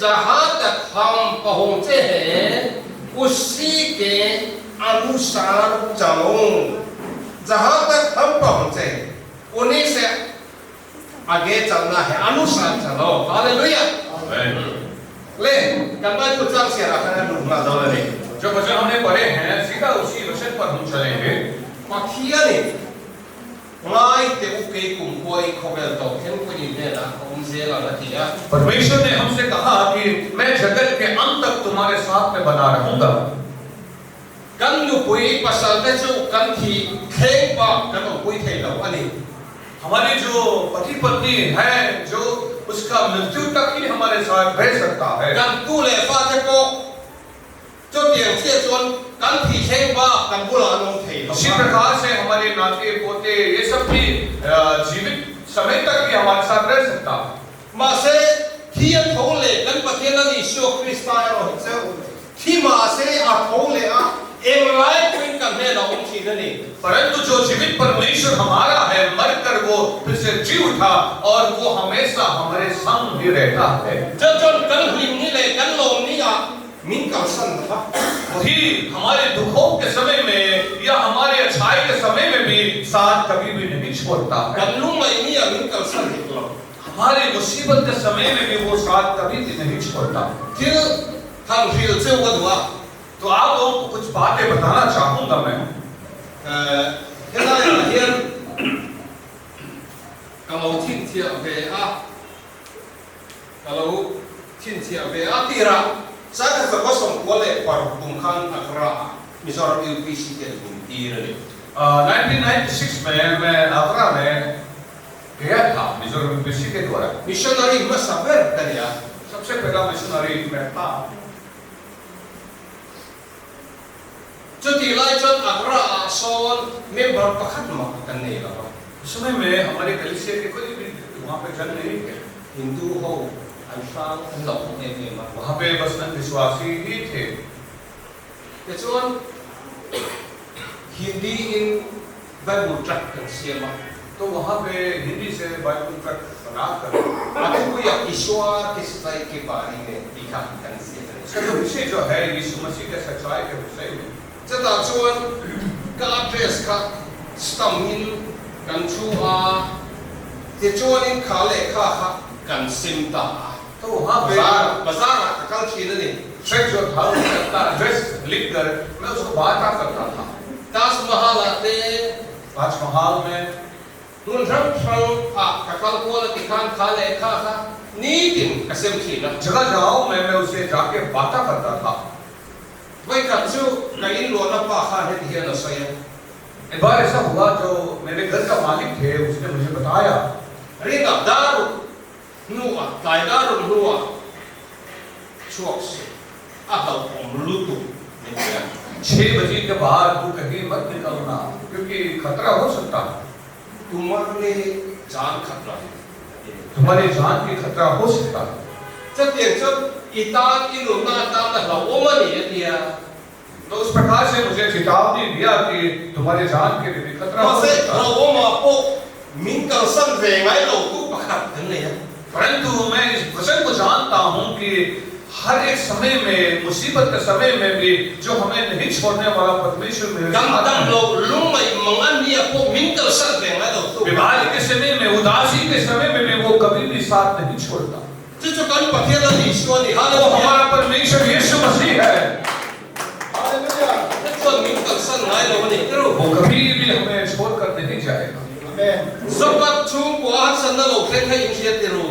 जहाँ तक हम पहुँचे हैं उसी के अनुसार चलो। जहाँ तक हम पहुँचे उन्हीं से आगे चलना है, अनुसार चलो। हालेलुया। ले कम्बा कुछ चांस यार अपना ढूंढना दौड़ ले। जो वचन हमने पढ़े हैं सीधा उसी वचन पर हम चलेंगे। माखिया ने लाई ते उके कुम कोई खोबेल तो खेल को नहीं देना उम ज़ेला लतिया। परमेश्वर ने हमसे कहा कि मैं जगत के अंत तक तुम्हारे साथ में बना रहूंगा। कन्नु पुई पसल ते जो कंठी खेल पा कन्नु पुई थे लो अली। हमारी जो पति पत्नी है जो उसका मृत्यु तक ही हमारे साथ रह सकता है। कंतु ले फाते को जो दिया से जोन कंठी खेल पा कंबुला नों थे। इसी प्रकार से हमारे नाते पोते ये सब भी जीवित समय तक भी हमारे साथ रह सकता है। मासे थियन थोले गणपति ना ईशो क्रिस्ता है और से थी मासे आ थोले आ एक लाइफ में करने ना उनकी नहीं। परंतु जो जीवित परमेश्वर हमारा है मरकर वो फिर से जी उठा और वो हमेशा हमारे संग ही रहता है। जब कल हुई ले कल लोनी आ मिन का संग था। वही हमारे दुखों के समय में या हमारे अच्छाई के समय में भी साथ कभी भी नहीं छोड़ता है। कल्लू में नहीं मिन का संग निकला। हमारे मुसीबत के समय में भी वो साथ कभी भी नहीं छोड़ता। फिर हम फिर से वो दुआ तो आप लोगों को कुछ बातें बताना चाहूंगा मैं। hiện nay là hiện cầm đầu thiên thiện về a Hello, Chin Chia Be Atira, Saka the Boston Wale for Bumkan Akra, Mizoram UPC के गुमतीर 1996 में मैं आगरा में गया था मिजोरम यूपीसी के द्वारा। मिशनरी में सफर किया। सबसे पहला मिशनरी में था। जो दिलाइजन आगरा सोल मेंबर पखत मत करने लगा। उस समय में हमारे कलीसिया के कोई भी वहाँ पे जन नहीं थे। हिंदू हो, अंशाल, लोग ने वहाँ पे बस विश्वासी ही थे। हिंदी इन बाइबल ट्रैक कर सिया तो वहाँ पे हिंदी से बाइबल ट्रैक बना कर आगे कोई ईश्वर के सच्चाई के बारे में लिखा कर सिया इसका जो विषय जो है यीशु मसीह के सच्चाई के विषय में जब ताजुन का एड्रेस का स्टमिन कंचुआ तेजुन इन खाले खा कंसिमता तो वहाँ पे बाजार कल चीज़ नहीं ट्रैक जो था उसका एड्रेस लिखकर मैं उसको बांटा करता था। ताजमहल आते ताजमहल में नूरम शंग कल को तिखान खाले खा नीतिन कसम की ना जगह जगहों में मैं उसे जाके बांटा करता था। वही कंचु कहीं लोना पाखा है दिया न सोया एक बार ऐसा हुआ जो मेरे घर का मालिक थे उसने मुझे बताया रिंगा दारू नुआ ताइदारू नुआ चौक्स आता उम्लुतु 6 बजे के बाद तू कहीं मत निकलना क्योंकि खतरा हो सकता है। तुम्हारे जान खतरा है तुम्हारी जान की खतरा हो सकता है। जब ये जब इतान इनुना तान लवोमन ये दिया तो उस प्रकार से मुझे चेतावनी दिया कि तुम्हारे जान के लिए भी खतरा हो मसे सकता है। लवोमा पो मिंकल सन वेंगाई लोगु पकड़ करने हैं परंतु मैं इस वचन को जानता हूँ कि हर एक समय में मुसीबत के समय में भी जो हमें नहीं छोड़ने वाला परमेश्वर मेरे साथ गंदम है। लोग लुंगई मंगन दिया पो मिंकल सन वेंगाई लोगु विवाद के समय में उदासी के समय में भी वो कभी भी साथ नहीं छोड़ता। जो कल पथिया ली ईश्वर ने हाल वो हमारा परमेश्वर यीशु मसीह है। हालेलुया तो मिंकल सन नाई लोग ने करो वो कभी भी हमें छोड़कर नहीं जाएगा। जब चुंग को आज संदल लोग थे इंचिया तेरो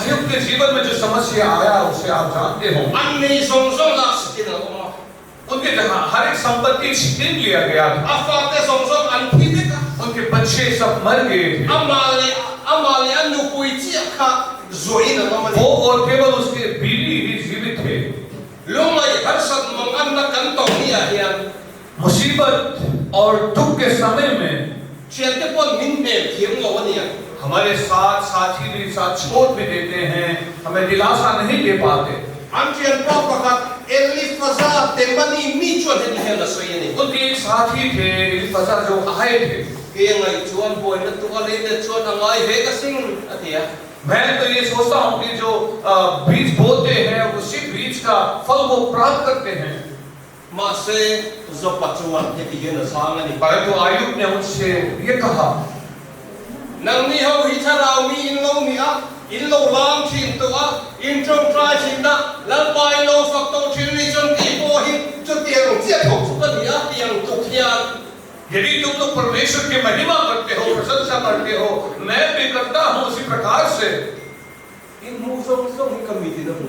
आयुब के जीवन में जो समस्या आया उसे आप जानते हो। अन्य सोंसों लाश के ना उनके जहाँ हर एक संपत्ति छीन लिया गया था। अफाते सोंसों अनफीते का उनके बच्चे सब मर गए थे। अमाले अनुकुइची का जोई ना मने वो और केवल उसके बीवी ही जीवित थे। लुंगई हर सब मंगन न कंतो निया हिया मुसीबत और दुख के समय में चेते पो मिनने थियम लोवनिया हमारे साथ साथी भी साथ छोड़ भी देते हैं, हमें दिलासा नहीं दे पाते। अंचियन पपका एली फजा तेमनी मीचो ने है न सोयने उनके एक साथी थे फजा जो आए थे। ये नgai chuan boy na tu ale ne chuan angai he ka sing atia मैं तो ये सोचता हूँ कि जो बीज बोते हैं उसी बीज का फल वो प्राप्त करते हैं। ma se zo pachuan he ti na sangani परंतु आयुब ने उनसे ये कहा nang ni ho hi tharau mi in lo mi a in lo lam thin to a in trong trai thin na lan pai lo fak to thin ni chon ti po hi chu tiang chia thok chu ka ni a tiang tu khian यदि तुम लोग परमेश्वर की महिमा करते हो, प्रशंसा करते हो, मैं भी करता हूँ उसी प्रकार से। in mu song song hi committee na mu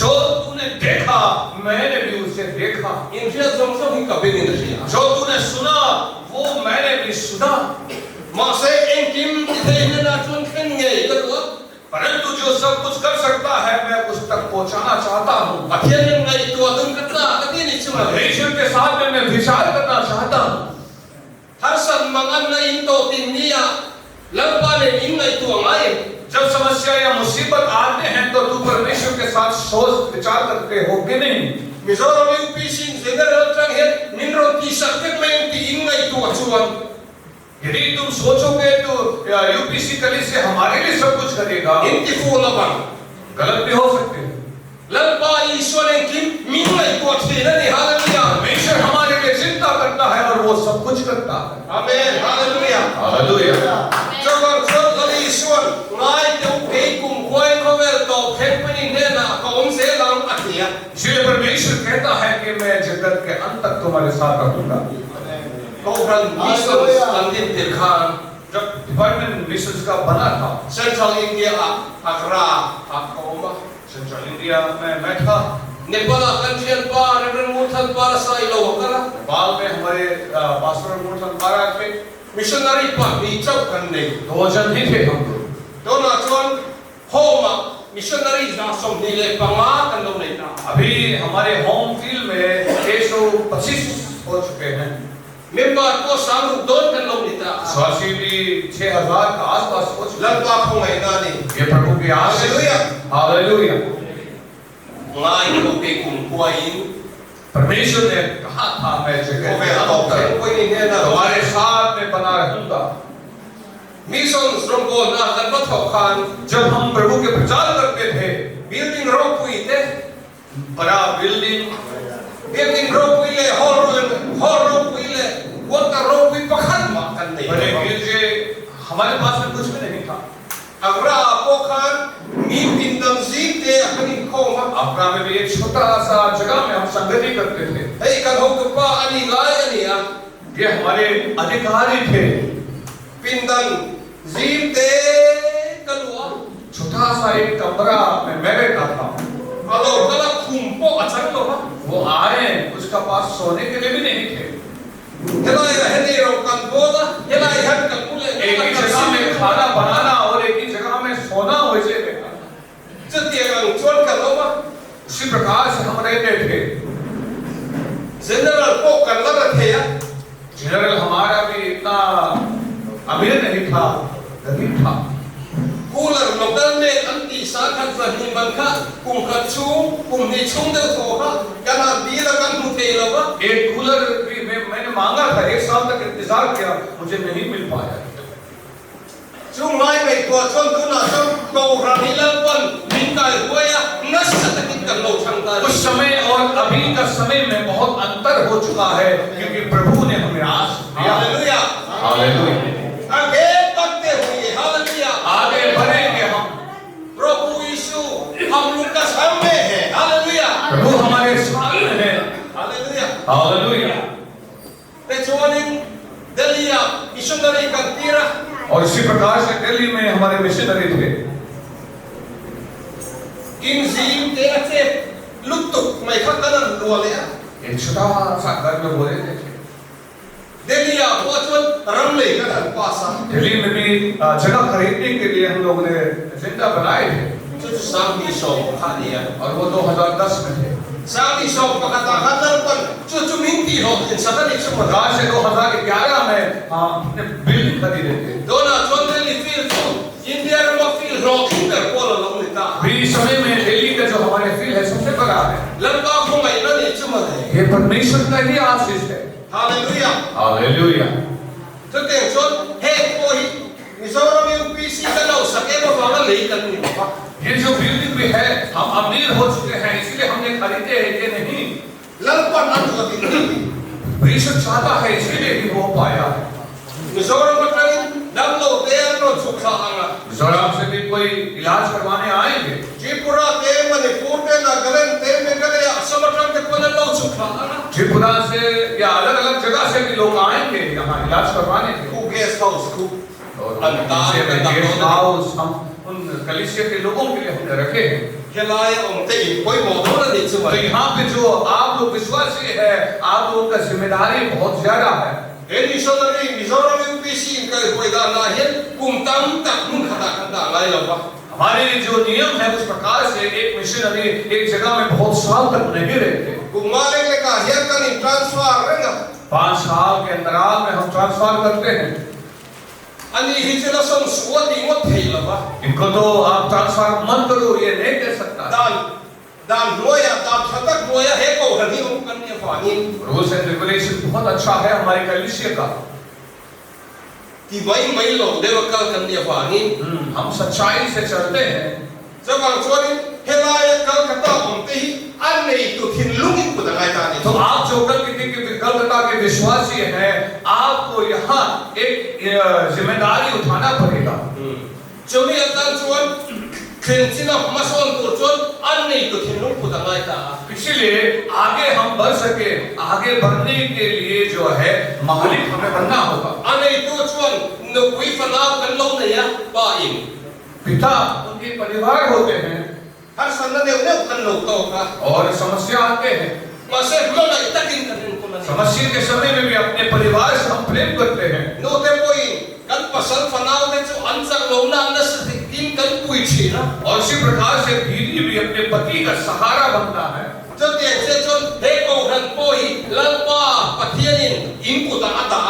जो तूने देखा मैंने भी उसे देखा, in ria song song hi ka be ni na ria जो तूने सुना वो मैंने भी सुना। ma se en kim he na chun khen nge ka tu परंतु जो सब कुछ कर सकता है मैं उस तक पहुंचाना चाहता हूँ। Akhirnya ngai tu adun kata kati ni cuma परमेश्वर के साथ में मैं विचार करना चाहता हूँ। har san mangan na into tinnia lampa ne in ngai tu ngai जब समस्या या मुसीबत आते हैं तो तू परमेश्वर के साथ सोच विचार करते हो कि नहीं? Mizoram UPC general trang het minro ti saktek men ti in ngai tu achuan यदि तुम सोचोगे तो यूपीसी कलीसिया हमारे लिए सब कुछ करेगा, in ti fu na bang गलत भी हो सकते हैं। lampa ईश्वर ने kim min ngai tu athina ni hallelujah परमेश्वर हमारे लिए चिंता करता है और वो सब कुछ करता है। amen hallelujah hallelujah. Jogar chol Ishwar ngai te ke kum khoi khovel to phek pani ne na ko om se lam atia इसलिए परमेश्वर कहता है कि मैं जगत के अंत तक तुम्हारे साथ रहूंगा। Kobran missions landin tirkhan जब डिपार्टमेंट मिशंस का बना था Central India Agra Akoma किया मैं था Nebala Kanchian Pa, Reverend Murthan Parasa Ilokala, Nepal में हमारे पास्टर मूर्तन पारा थे Missionary Pa, Bichau Kande, 2 जन ही थे हम लोग Dona Chuan, Homa, Missionaries Nasom Nile Pama, Kandoneta. अभी हमारे होम फील्ड में 125 हो चुके हैं Member ko Samu Don Kandoneta. स्वासी भी 6000 का आसपास हो चुके हैं Lagpa ko ngay nani. ये प्रभु की आशीष है hallelujah Ngay ko pe kung kuwain. परमेश्वर ने कहा था मैं जगह Kung में may आता atop हूं ko ni Nena. तुम्हारे साथ में बना रहूंगा Mission from ko na Kalpathokan. जब हम प्रभु के प्रचार करते थे Building row puite. बड़ा building Building row puile. Hall row puile. Water row puile. Pakan ma बड़े Kande. गिरजे हमारे पास में कुछ भी नहीं था Agra po kan. Mi pindang zite. Akanin ko ma. अपना में भी एक छोटा सा जगह में हम संगति करते थे Hey, kan ho pa ani lai ani ya. ये हमारे अधिकारी थे Pindang zite kalwa. छोटा सा एक कमरा में मैं रहता था Alo kala kumpo achang lo ha. वो आए उसका पास सोने के लिए भी नहीं थे Helai ra hene ro kan bola. Helai han kan pule. एक ही जगह में खाना बनाना और एक ही जगह में सोना वैसे रहता था Setia kan chuan kan lo ma. उसी प्रकार से हम रहते थे General po kan la ra the ya. General हमारा भी इतना अमीर नहीं था गरीब था Cooler local ne anti sa kan sa ni ban kha kum kha chu kum ni chung de tho ha. Kana di la kan mu the lo ba. एक cooler भी मैंने मांगा था 1 साल तक इंतजार किया मुझे नहीं मिल पाया Chung mai mai ko chon tu na chon ko ra ni la pan min kai hoya nas sa takin kan lo chang ta. उस समय और अभी का समय में बहुत अंतर हो चुका है क्योंकि प्रभु ने हमें आशीष दिया Hallelujah. Hallelujah Age pagte huye. Hallelujah. आगे बढ़ेंगे हम प्रभु यीशु हम लोग का सामने है. Hallelujah. प्रभु हमारे सामने है Hallelujah. Hallelujah Te chuanin Delia missionary kan tira. और इसी प्रकार से दिल्ली में हमारे मिशनरी थे Kim zim te ate lutuk mai kha kanan lo le. एक छोटा सा घर में बोले थे Delia po chon ram le kanan pa sa. Delhi में भी जगह खरीदने के लिए हम लोगों ने एजेंडा बनाए थे Chu sang di so kha dia. और वो 2010 में थे Sang di so pa kata kanan pan chu min ti ho in sa ta ni chu ma. 2010 से 2011 में हमने बिल्डिंग खरीदे थे Dona chon Delhi feel chu India ma feel rock inter ko lo ni ta. अभी इस समय में दिल्ली का जो हमारे फील्ड है सबसे बड़ा है Lamba ko mai na ni chu ma de. ये परमेश्वर का ही आशीष है Hallelujah. हालेलुया तो ते चोन हे कोई मिजोरम यूपीसी का लो सके वो वाला नहीं करनी बाबा. ये जो बिल्डिंग भी है हम अमीर हो चुके हैं इसलिए हमने खरीदे है ये नहीं लंपा ना तो बिल्ली. परमेश्वर चाहता है इसलिए ही हो पाया है मिजोरम का ट्रेन दम लो तेर नो सुखा आना. मिजोरम से भी कोई इलाज करवाने आएंगे त्रिपुरा ते मणिपुर ते नागालैंड ते मेघालय असम के कोने लो सुखा आना. त्रिपुरा से या अलग अलग जगह से भी लोग आएंगे यहाँ इलाज करवाने के को गेस्ट हाउस को और गेस्ट हाउस हम उन कलीसिया के लोगों के लिए हमने रखे हैं खिलाए उनते कोई मौजूद नहीं तो चुमा. यहाँ पे जो आप लोग विश्वासी है आप लोगों का जिम्मेदारी बहुत ज्यादा है हे मिशनरी मिजोरम यूपीसी का कोई दा ना है कुमतम तक मुन खता खता लाई लो बा. हमारे जो नियम है उस प्रकार से एक मिशनरी एक जगह में बहुत साल तक नहीं रहते कुमारे के का हेयर का नहीं ट्रांसफर रहेगा. 5 साल के अंतराल में हम ट्रांसफर करते हैं अनि हिचला सम सुवती मत थैला बा. इनको तो आप ट्रांसफर मत करो ये नहीं कर सकता दान लोया दान खतक लोया है को हनी हम करने पानी रूल्स एंड रेगुलेशन बहुत अच्छा है हमारे कलीसिया का कि भाई मैं लो देव कल करने पानी. हम सच्चाई से चलते हैं जब हम छोड़ी हेलाय कल कता हमते ही अन्य तो थिन लुंगी को दगाई ताने. तो आप जो कलकत्ता के विश्वासी हैं आपको यहाँ एक जिम्मेदारी उठाना पड़ेगा चोमी अतन चोन खेंचिना मसोन तो चोन अन्य तो थिन लुंगी को दगाई ता. इसीलिए आगे हम बढ़ सके आगे बढ़ने के लिए जो है मालिक हमें बनना होगा अन्य तो चोन न कोई फनाव कर लो नहीं या पाइन. पिता उनके परिवार होते हैं har sanna ne kan lo to ka और समस्या आते हैं, mase lo na itakin kanin ko na समस्या के समय में भी अपने परिवार से हम प्रेम करते हैं। no te poi kan pasal fanao de chu ansar lo na na sikin kan pui chi na और इसी प्रकार से बीवी भी अपने पति का सहारा बनता है। cho tiang se chon he ko ran poi lalpa pathianin in ku ta ata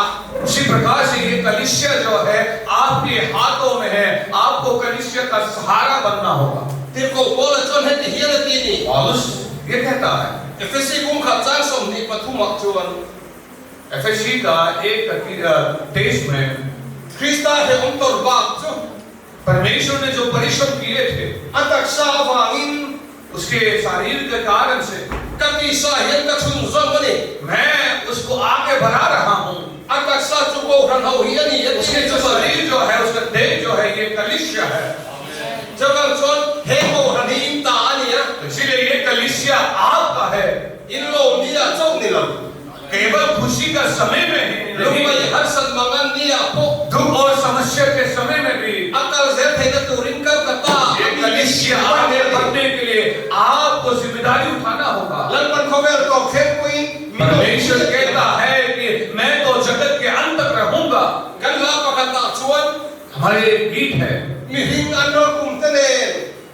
उसी प्रकार से ये कलीसिया जो है आपके हाथों में है, आपको कलीसिया का सहारा बनना होगा। te ko bola chon he hi na ti ni पौलुस ये कहता है, efesi kum kha chang som ni pathumak chuan FSc का 1:23 में krista he om tor bak chu परमेश्वर ने जो परिश्रम किए थे atak sa wangin उसके शरीर के कारण से kati sa hian ka chun zong mani मैं उसको आगे बढ़ा रहा हूँ। atak sa chu ko ran ho hi ani उसके yati जो शरीर जो है, उसका देह जो है, ये कलीसिया है। jagal chon he ko ran hi in ta ani ya तो इसीलिए ये कलीसिया आपका है। in lo ni ya chok ni lo केवल खुशी का समय में ही lo mai नहीं, har san mangan ni ya po दुख और समस्या के समय में भी akal zel the na turin ka kata ये कलीसिया आगे बढ़ने के लिए आपको जिम्मेदारी उठाना होगा। lan pan khober to khet kuin परमेश्वर कहता है कि मैं तो जगत के अंत तक रहूंगा। kan la pa kata chuan हमारे एक गीत है, mi hing anor kum tene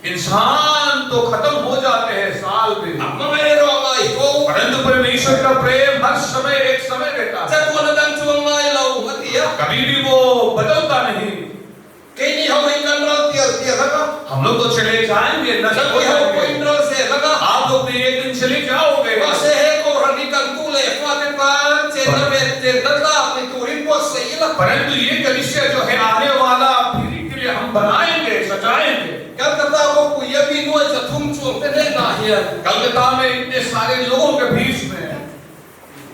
इंसान तो खत्म हो जाते हैं साल में, mangai ro ngai ko परंतु परमेश्वर का प्रेम हर समय एक समय रहता है, cha ko na dan chuang ngai lo atia कभी भी वो बदलता नहीं। ke ni ho hin kan ro tial tial laka हम लोग तो चले जाएंगे, नष्ट cha हो ko ho जाएंगे। kuin ro se laka आप लोग भी एक दिन चले जाओगे। wa se he ko ran ni kan tu le fa te pa chen na be chen da ta ni turin po se ila परंतु ये कलीसिया जो है आने वाला पीढ़ी के लिए हम बनाएंगे, सजाएंगे। kan kata ko ku ya bi nuai cha thum chuang te ne na hian Calcutta में इतने सारे लोगों के बीच में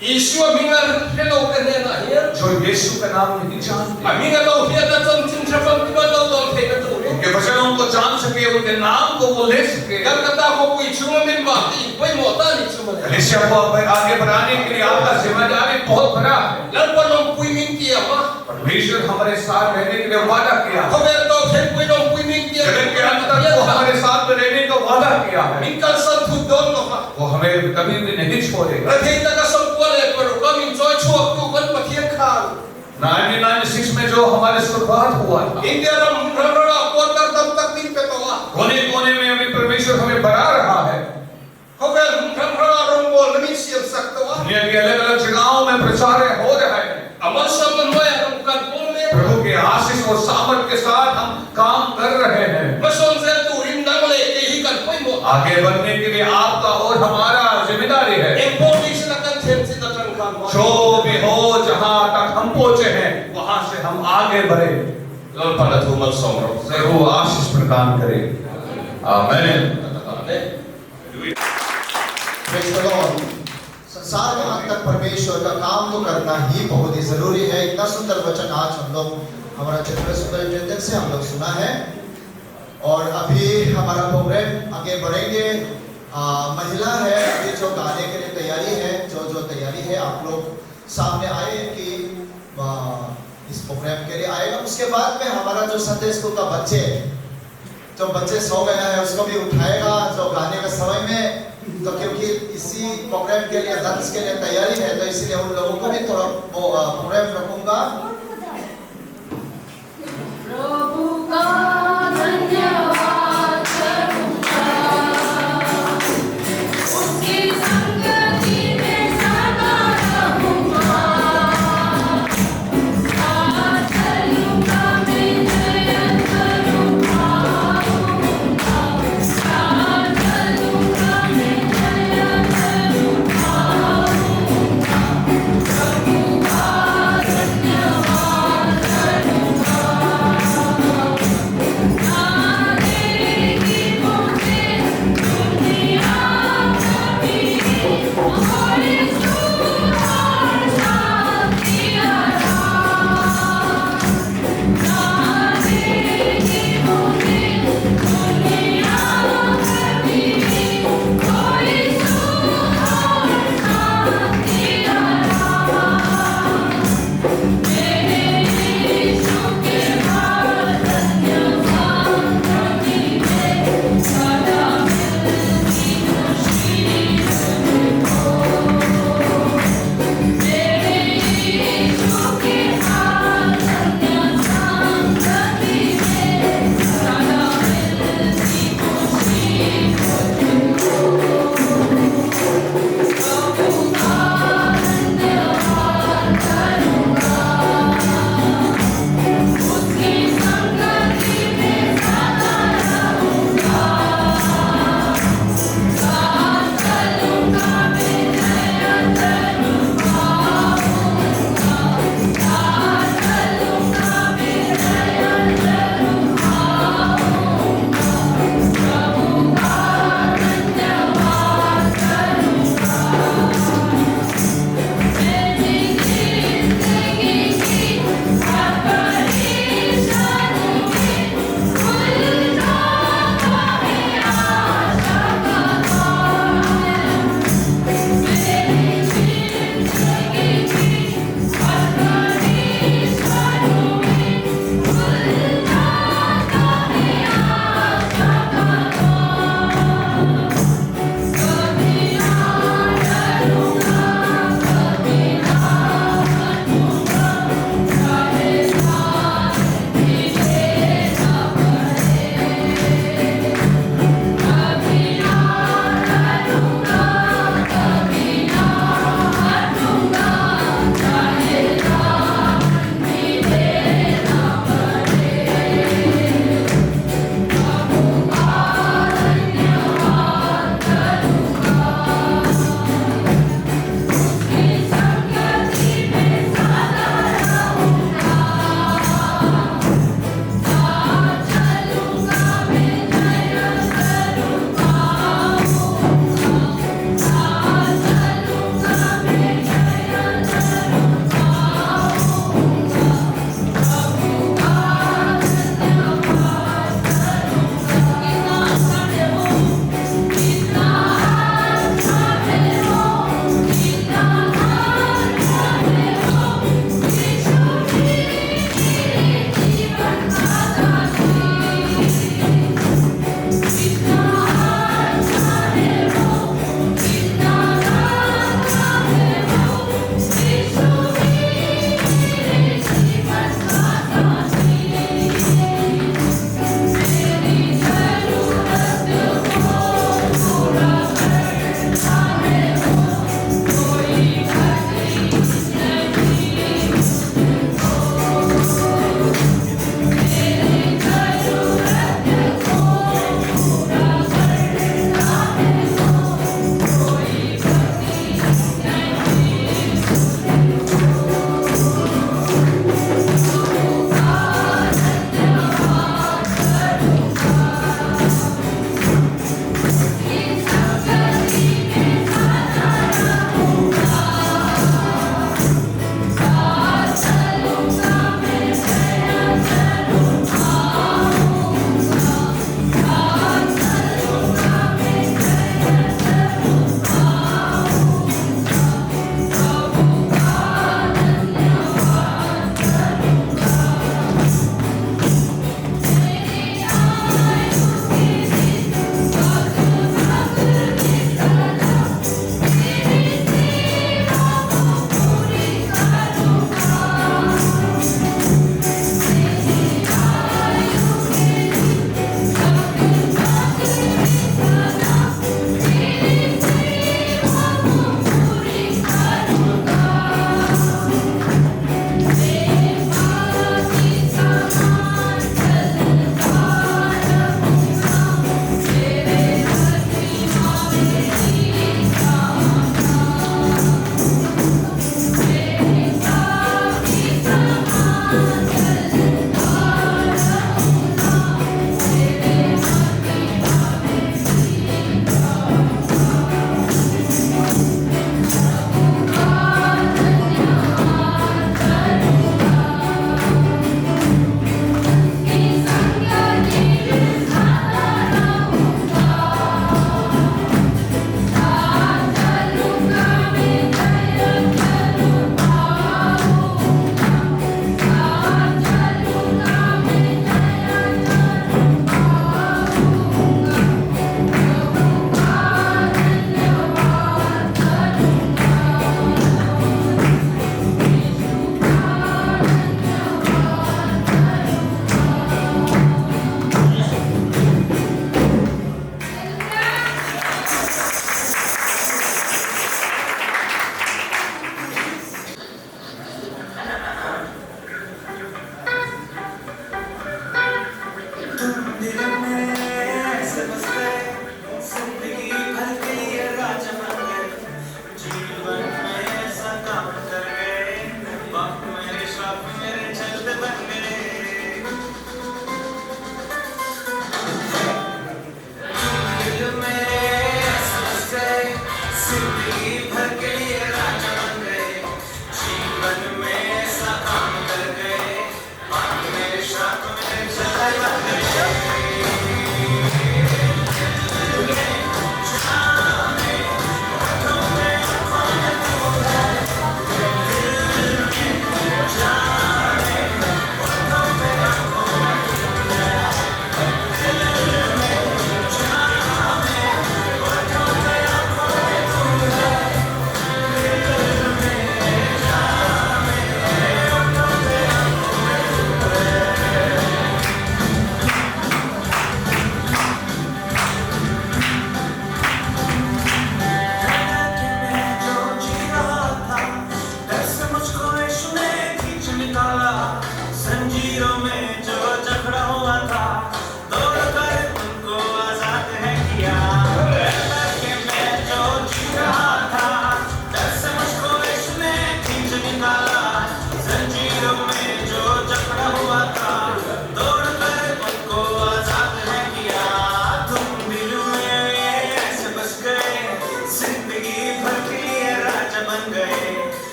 Yeshua mingar hello te ne na hian जो यीशु का नाम नहीं जानते, mingar lo hian da chon chin tra fam ki ba lo lo the na tu उनके वचनों को जान सके, उनके नाम को वो ले सके। kan kata ko ku chuma min ba ti koi mo ta ni chuma ne कलीसिया को आगे बढ़ाने के लिए आपका जिम्मेदारी बहुत बड़ा है। lan pa long pui min ki ma परमेश्वर हमारे साथ रहने के लिए वादा किया है। khober to khet pui long pui min ki जगत के अंत तक वो हमारे साथ में रहने का वादा किया है। min kal san thu don no ma वो हमें कभी भी नहीं छोड़ेगा। rathei ta ka som ko le par ka min choi chuak tu kan pathian khan 1996 में जो हमारे शुरुआत हुआ था, india ram ra ko tar tam tak din pe to wa कोने कोने में अभी परमेश्वर हमें बढ़ा रहा है। khober ram ra rom bol na min siam sak to wa दुनिया की अलग अलग जगहों में प्रचार हो रहा है। amal sam man wa ram kan bol ne प्रभु के आशीष और सामर्थ के साथ हम काम कर रहे हैं। mason se tu rin dang le ke hi kan poi mo आगे बढ़ने के लिए आपका और हमारा जिम्मेदारी है। em po ni se na kan them se na kan khan wa जो भी हो, जहाँ तक हम पहुंचे हैं, वहां से हम आगे बढ़े। lol pa na thu mal som ro प्रभु आशीष प्रदान करे। आमीन। Praise the Lord. संसार में अंत तक परमेश्वर का काम तो करना ही बहुत ही जरूरी है। इतना सुंदर वचन आज हम लोग हमारा चित्र सुपरिटेंडेंट से हम लोग सुना है और अभी हमारा प्रोग्राम आगे बढ़ेंगे। महिला है अभी जो गाने के लिए तैयारी है, जो तैयारी है आप लोग सामने आए कि इस प्रोग्राम के लिए आएगा। उसके बाद में हमारा जो संडे स्कूल का जो बच्चे सो गया है उसको भी उठाएगा जो गाने के समय में। तो क्योंकि इसी प्रोग्राम के लिए डांस के लिए तैयारी है तो इसलिए उन लोगों को भी थोड़ा प्रोग्राम रखूंगा। प्रभु का धन्यवाद करूंगा, उसकी संगति में सदा रहूंगा, साथ चलूंगा मैं जयन करूंगा, साथ चलूंगा मैं जयन करूंगा, प्रभु का धन्यवाद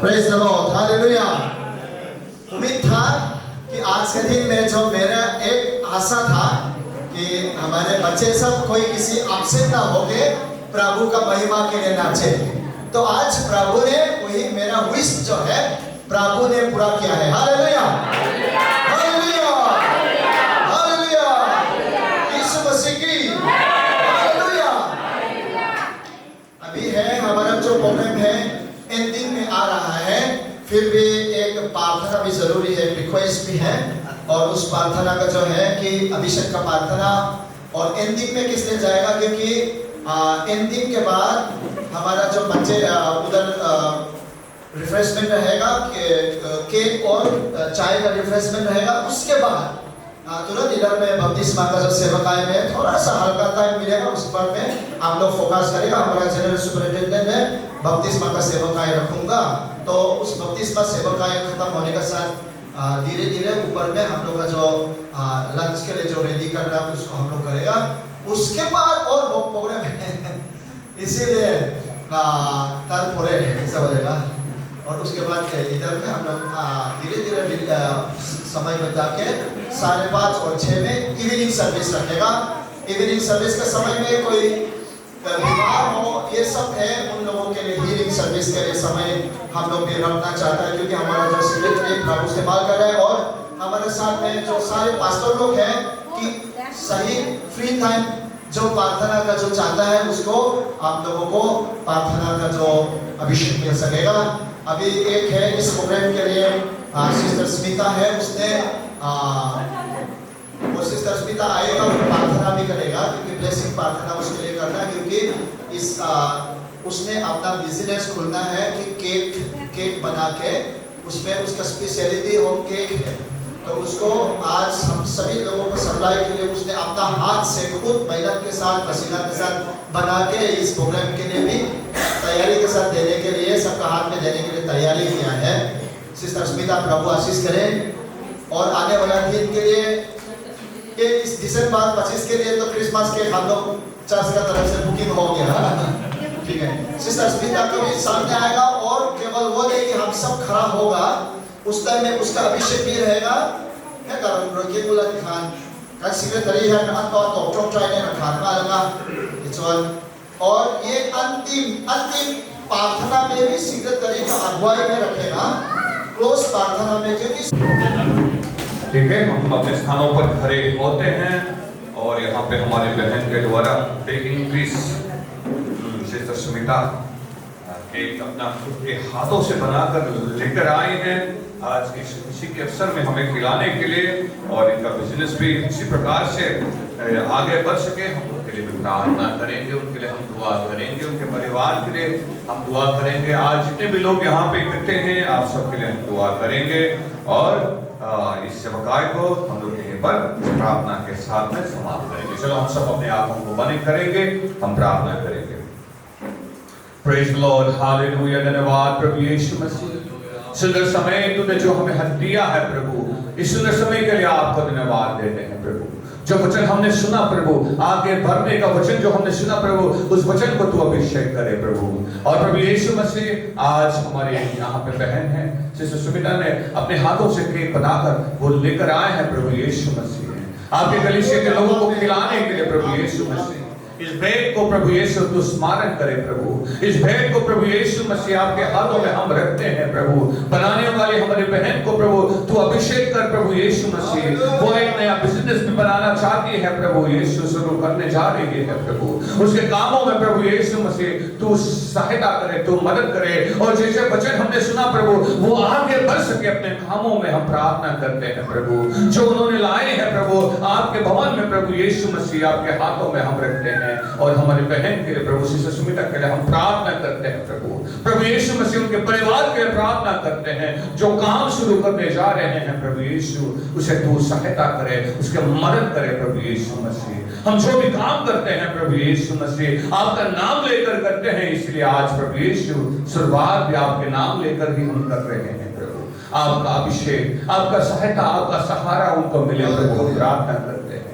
प्रेज द लॉर्ड, हालेलुया। उम्मीद था कि आज के दिन में जो मेरा एक आशा था कि हमारे बच्चे सब कोई किसी अपसेट ना होके प्रभु का महिमा के लिए नाचे। तो आज प्रभु ने वही मेरा विश जो है प्रभु ने पूरा किया है। हालेलुया, हालेलुया, हालेलुया, यीशु मसीह की हालेलुया। अभी है हमारा जो प्रोग्राम है एंडिंग में आ रहा है, फिर भी एक प्रार्थना भी जरूरी है, रिक्वेस्ट भी है। और उस प्रार्थना का जो है कि अभिषेक का प्रार्थना और एंडिंग में किसने जाएगा, क्योंकि एंडिंग के बाद हमारा जो बच्चे उधर रिफ्रेशमेंट रहेगा, केक और चाय का रिफ्रेशमेंट रहेगा। उसके बाद तुरंत इधर में बपतिस्मा का जो सेवकाई में थोड़ा सा हल्का टाइम मिलेगा, उस पर में आप लोग फोकस करेगा। हमारा जनरल सुपरिटेंडेंट ने बपतिस्मा का सेवकाई रखूंगा, तो उस बपतिस्मा सेवकाई खत्म होने के साथ धीरे धीरे ऊपर में हम लोग का जो लंच के लिए जो रेडी करना है उसको हम लोग करेगा। उसके बाद और वो प्रोग्राम है, इसीलिए कल पूरे ऐसा हो जाएगा। और उसके बाद इधर में हम लोग धीरे धीरे समय बता के 5:30 और 6 में इवनिंग सर्विस रखेगा। इवनिंग सर्विस के समय में कोई बीमार हो, ये सब है उन लोगों के लिए हीलिंग सर्विस के लिए समय हम लोग भी रखना चाहता है, क्योंकि हमारा जो सेक्रेटरी प्रभु इस्तेमाल कर रहे हैं और हमारे साथ में जो सारे पास्टर लोग हैं कि सही फ्री टाइम जो प्रार्थना का जो चाहता है उसको आप लोगों को प्रार्थना का जो अभिषेक मिल सकेगा। अभी एक है इस प्रोग्राम के लिए सिस्टर स्मिता है, उसने वो सिस्टर स्मिता आएगा और प्रार्थना भी करेगा, क्योंकि ब्लेसिंग प्रार्थना उसके लिए करना है, क्योंकि इस उसने अपना बिजनेस खोलना है कि केक बना के उसमें उसका स्पेशलिटी होम केक है। तो उसको आज हम सभी लोगों को सप्लाई के लिए उसने अपना हाथ से खुद मेहनत के साथ पसीना के साथ बना के इस प्रोग्राम के लिए भी तैयारी के साथ देने के लिए सबका हाथ में देने के लिए तैयारी किया है। सिस्टर स्मिता प्रभु आशीष करें। और आने वाला दिन के लिए ये इस दिसंबर 25 के लिए तो क्रिसमस के हम लोग चर्च का तरफ से बुकिंग हो गया, ठीक है। सिस्टर स्मिता कभी सामने आएगा और केवल वो नहीं कि हम सब खड़ा होगा, उस टाइम में उसका अभिषेक भी रहेगा। है कारण रोके बोला खान का सेक्रेटरी है ना, तो चौक ट्राई ने खान का लगा इचवाल। और ये अंतिम प्रार्थना में भी सेक्रेटरी का अगुवाई में रखेगा, क्लोज प्रार्थना में, क्योंकि ठीक है। हम अपने स्थानों पर खड़े होते हैं और यहाँ पे हमारे बहन के द्वारा taking please sister Sumita cake अपना खुद के हाथों से बनाकर लेकर आए हैं आज इस खुशी के अवसर में हमें खिलाने के लिए, और इनका बिजनेस भी इसी प्रकार से आगे बढ़ सके। हम उनके लिए भी प्रार्थना करेंगे, उनके लिए हम दुआ करेंगे, उनके परिवार के लिए हम दुआ करेंगे। आज जितने भी लोग यहाँ पे इकट्ठे हैं आप सबके लिए हम दुआ करेंगे और इस सेवकाई को हम लोग यहीं पर प्रार्थना के साथ में समाप्त करेंगे। चलो हम सब अपने आंखों को बंद करेंगे, हम प्रार्थना करेंगे। प्रेज द लॉर्ड, हालेलुया, धन्यवाद प्रभु यीशु मसीह। सुंदर समय तूने जो हमें दिया है प्रभु, इस सुंदर समय के लिए आपको धन्यवाद देते हैं प्रभु। जो वचन हमने सुना प्रभु, आगे बढ़ने का वचन जो हमने सुना प्रभु, उस वचन को तू अभिषेक करे प्रभु। और प्रभु यीशु मसीह आज हमारे यहाँ पे बहन है सिस्टर सुमिता ने अपने हाथों से केक बनाकर वो लेकर आए हैं प्रभु यीशु मसीह, आपके कलीसिया के लोगों को खिलाने के लिए प्रभु यीशु मसीह। इस भेंट को प्रभु यीशु तू स्मरण करे प्रभु, इस भेंट को प्रभु यीशु मसीह आपके हाथों में हम रखते हैं प्रभु। बनाने वाली हमारी बहन को प्रभु तू अभिषेक कर प्रभु यीशु मसीह। वो एक नया बिजनेस भी बनाना चाहती है प्रभु यीशु, शुरू करने जा रही है प्रभु। उसके कामों में प्रभु यीशु मसीह तू सहायता करे, तू मदद करे, और जैसे वचन हमने सुना प्रभु वो आगे बढ़ सके अपने कामों में। हम प्रार्थना करते हैं प्रभु, जो उन्होंने लाए हैं प्रभु आपके भवन में प्रभु यीशु मसीह आपके हाथों में हम रखते हैं। और हमारे बहन के लिए प्रभु सिस्टर सुमिता के लिए हम प्रार्थना करते हैं प्रभु यीशु मसीह उनके परिवार के लिए प्रार्थना करते हैं। जो काम शुरू करने जा रहे हैं प्रभु यीशु उसे तू सहायता करे, उसके मदद करे प्रभु यीशु मसीह। हम जो भी काम करते हैं प्रभु यीशु मसीह आपका नाम लेकर करते हैं, इसलिए आज प्रभु यीशु शुरुआत भी आपके नाम लेकर ही हम कर रहे हैं प्रभु। आपका अभिषेक, आपका सहायता, आपका सहारा उनको मिले प्रभु, प्रार्थना करते हैं।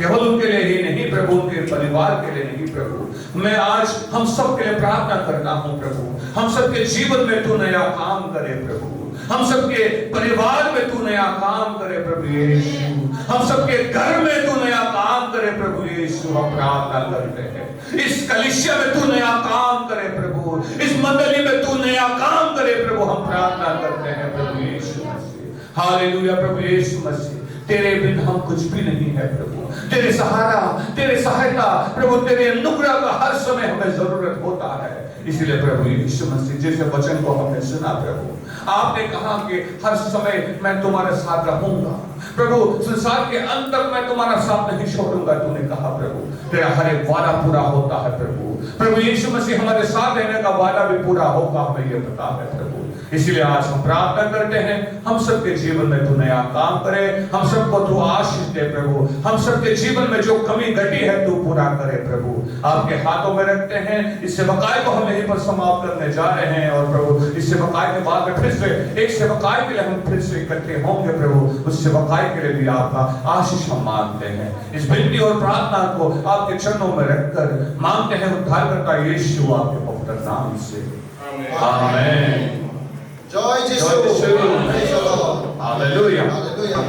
केवल उनके लिए ही नहीं प्रभु, उनके परिवार के लिए नहीं प्रभु। मैं आज हम सब के लिए प्रार्थना करता हूँ प्रभु, हम सबके जीवन में तू नया काम करे प्रभु, हम सबके परिवार में तू नया काम करे प्रभु यीशु, हम सबके घर में तू नया काम करे प्रभु यीशु। हम प्रार्थना करते हैं इस कलीसिया में तू नया काम करे प्रभु, इस मंडली में तू नया काम करे प्रभु। हम प्रार्थना करते हैं प्रभु यीशु मसीह। हालेलुया प्रभु यीशु मसीह, तेरे बिन हम कुछ भी नहीं है प्रभु। तेरे सहारा, तेरे सहायता प्रभु, तेरे अनुग्रह का हर समय हमें जरूरत होता है। इसलिए प्रभु यीशु मसीह जैसे वचन को हमने सुना प्रभु, आपने कहा कि हर समय मैं तुम्हारे साथ रहूंगा प्रभु, संसार के अंत तक मैं तुम्हारा साथ नहीं छोड़ूंगा। तूने कहा प्रभु, तेरा हर एक वादा पूरा होता है प्रभु। प्रभु यीशु मसीह हमारे साथ रहने का वादा भी पूरा होगा, हमें यह पता है प्रभु। इसलिए आज हम प्रार्थना करते हैं हम सबके जीवन में तू नया काम करे, हम सबको तू आशीष दे प्रभु, हम सबके जीवन में जो कमी घटी है तू पूरा करे प्रभु। आपके हाथों में रखते हैं, इस सेवकाई को हम यहीं पर समाप्त करने जा रहे हैं। और प्रभु इस सेवकाई के बाद में फिर से एक सेवकाई के लिए हम फिर से इकट्ठे होंगे प्रभु, उस सेवकाई के लिए भी आपका आशीष हम मांगते हैं। इस विनती और प्रार्थना को आपके चरणों में रखकर मांगते हैं उद्धारकर्ता यीशु आपके पवित्र नाम से, आमीन। Joy Jesus. Praise the Lord. Hallelujah. Hallelujah.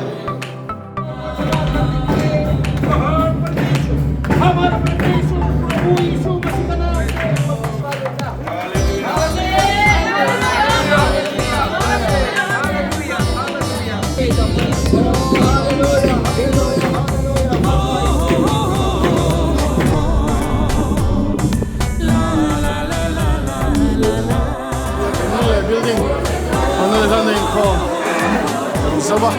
building 오늘 하는 거 있어봐.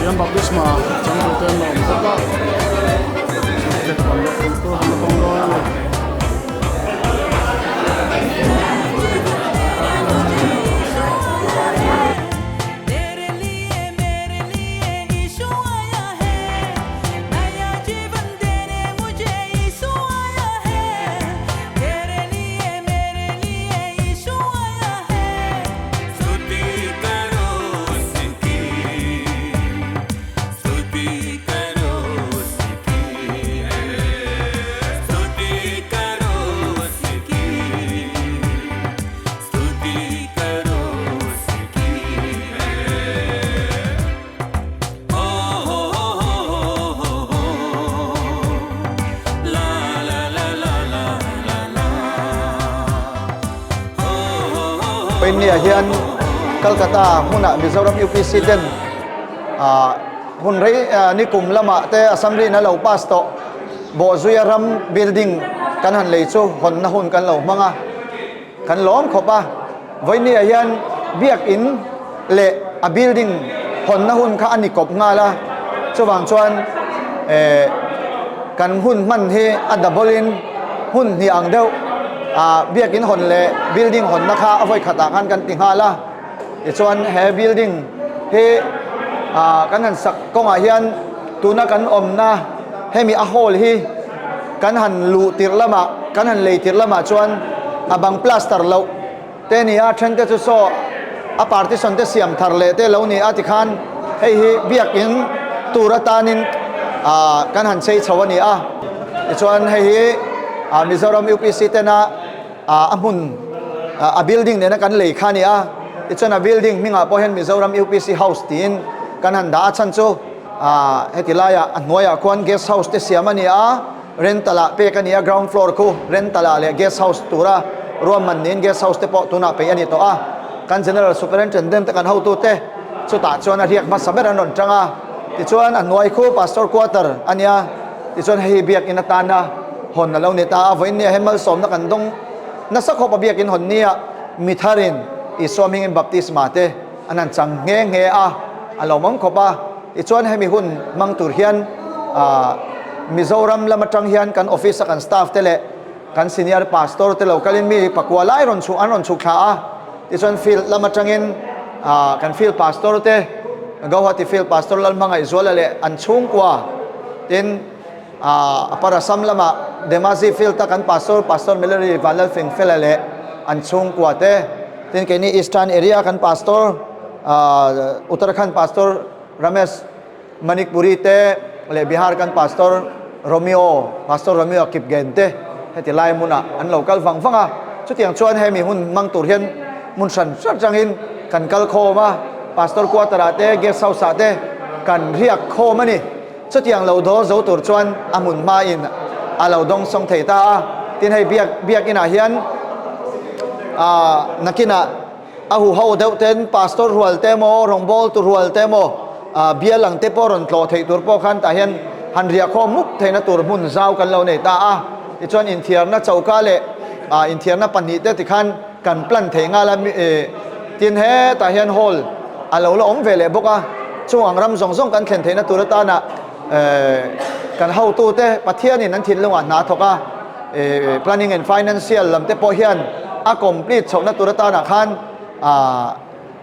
Yan baptisma trong tên là rất là kết quả của tôi không có Ini hian Calcutta huna Mizoram UPC den hun rei ni kum lama te assembly na lo pass to bo zuyaram building kan han lei chu hon na hun kan lo manga kan lom khopa voini hian biak in le a building hon na hun kha ani kop nga la chuwang chuan kan hun man hi a double in hun ni ang deuh biak in hon le building hon na kha avoi khata kan ting hala ti chuan he building he kan han sak konga hian tuna kan om na he mi a hole hi kan han lu tir lama kan han lei tir lama chuan abang plaster lo te ni a then te chu so a partition te siam thar le te lo ni a ti khan he hi biak in turatanin kan han sei chawani a ti chuan he hi Mizoram UPC te na amun a building ne na kan lei khani a it's a building minga pohen Mizoram UPC house tin kan han da chan chu hetilaya annoya kwan guest house te siamani a rentala pe kan ia ground floor ku rentala le guest house tura rom man nin guest house te po tuna pe ani to a kan general superintendent te kan ho tu te chu ta chuan a riak ma saber an ron tanga ti chuan annoi khu pastor quarter ania ti chuan hei biak in atana hon na lo ni ta voin ni hemal som na kan dong na sakho pa biak in hon nia mitharin isoming in baptisma te anan chang nge a alomong khopa i chuan hemi hun mang tur hian Mizoram lamatang hian kan office kan staff tele kan senior pastor te lokalin mi pakwalai ron chu an ron chu kha a i chuan field lamatangin kan field pastor te gawhati field pastor lal manga izolale an chung kwa tin para sam lama Demasi fil ta kan pastor Melody Valal Fing Felale an chung kwate tin ke ni Eastern area kan pastor Uttarakhand pastor Ramesh Manikpuri te le Bihar kan pastor Romeo Kipgente heti lai muna an local fanga chu tiang chuan he mi hun mang tur hian mun san sat changin kan kal kho ma pastor kwatara te guest house te kan riak kho ma ni chu tiang lo do zo tur chuan amun ma in alo dong song thei ta tin hei biak ina hian nakina ahu ho deuh ten pastor rual te mo rongbol tu rual te mo bia lang te po ron tlo thei tur po khan ta hian han ria kho muk theina tur mun zau kan lo nei ta ti chuan in thiar na chauka le in thiar na pani te ti khan kan plan thei nga la tin he ta hian hol alo lo om vele boka chuang ram zong zong kan thlen theina tur ta na kan ho tu te pathian in an thin lunga na thoka planning and financial lam te po hian a complete chona tur ta na khan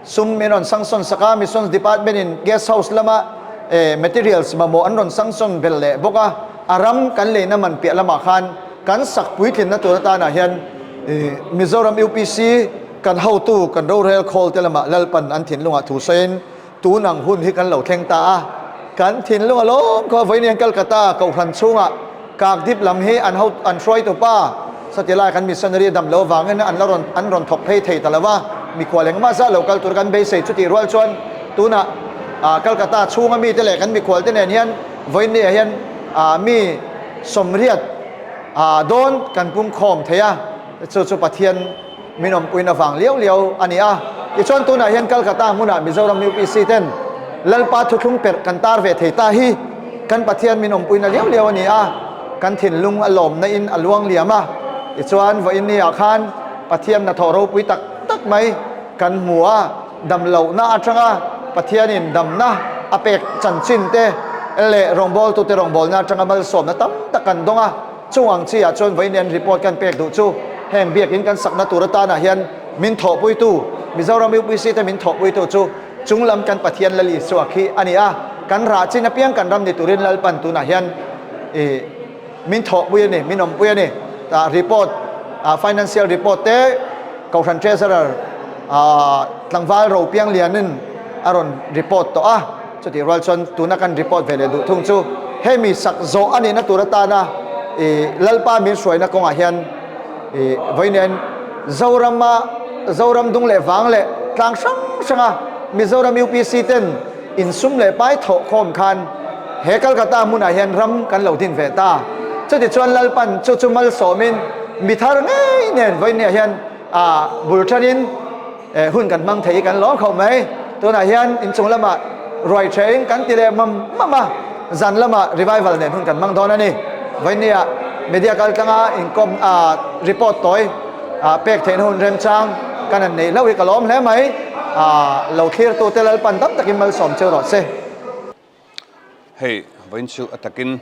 sum menon sangson saka missions department in guest house lama materials mamo anron sangson belle boka aram kan le na man pia lama khan kan sak pui thin na tur ta na hian Mizoram UPC kan ho tu kan ro rel khol te lama lalpan an thin lunga thu sen tu nang hun hi kan lo thleng ta kan thin lunga lom ko voinian Kolkata ko khan chunga kak dip lam hi an throi to pa satila kan missionary dam lo wangin an ron thok phei thei talawa mi khwaleng ma za local tur kan be sei chuti rol chuan tuna Kolkata chunga mi te le kan mi khwal te nen hian voini hian mi somriat don kan pum khom theya chu pathian minom puina wang liao ania ti chuan tuna hian Kolkata muna Mizoram UPC ten lalpa thuthung per kan tar ve thei ta hi kan pathian minom puina liao ania kan thin lung alom na in alwang liama ti chuan voin ni akhan pathian na thoro pui tak mai kan mua dam lo na atanga pathian in dam na apek chanchin te ele rongbol tu te rongbol na atanga mal som na tam takan donga chuang chi a chon voinian report kan pek du chu hem biak in kan sakna turata na hian min tho pui tu Mizoram UPC te min tho pui tu chu chunglam kan pathian lali suakhi ania kan ra chin apiang kan ram ni turin lalpan tu na hian min tho pui ni minom pui ni ta report financial report te kausan treasurer tlangwal ro piang lianin aron report to chuti rolson tuna kan report vele du thung chu hemi sak zo ani na turata na lalpa min soi na konga hian voinen zoram dung le wang le tlang sanga Mizoram UPC ten in sum le pai tho khom khan he Kolkata muna hian ram kan lo din ve ta chuti chuan lalpan chu mal somin mithar ngai nen voine hian bultanin hun kan mang thei kan lo khom mai to na hian in chung lama roi train kan tile mama zan lama revival nen hun kan mang don ani voine media kal tanga in kom report toy pek thein hun rem chang kan an nei lo hi kalom hle mai lo clear to telal pan tam takin mal som cheu ro se hey vinchu atakin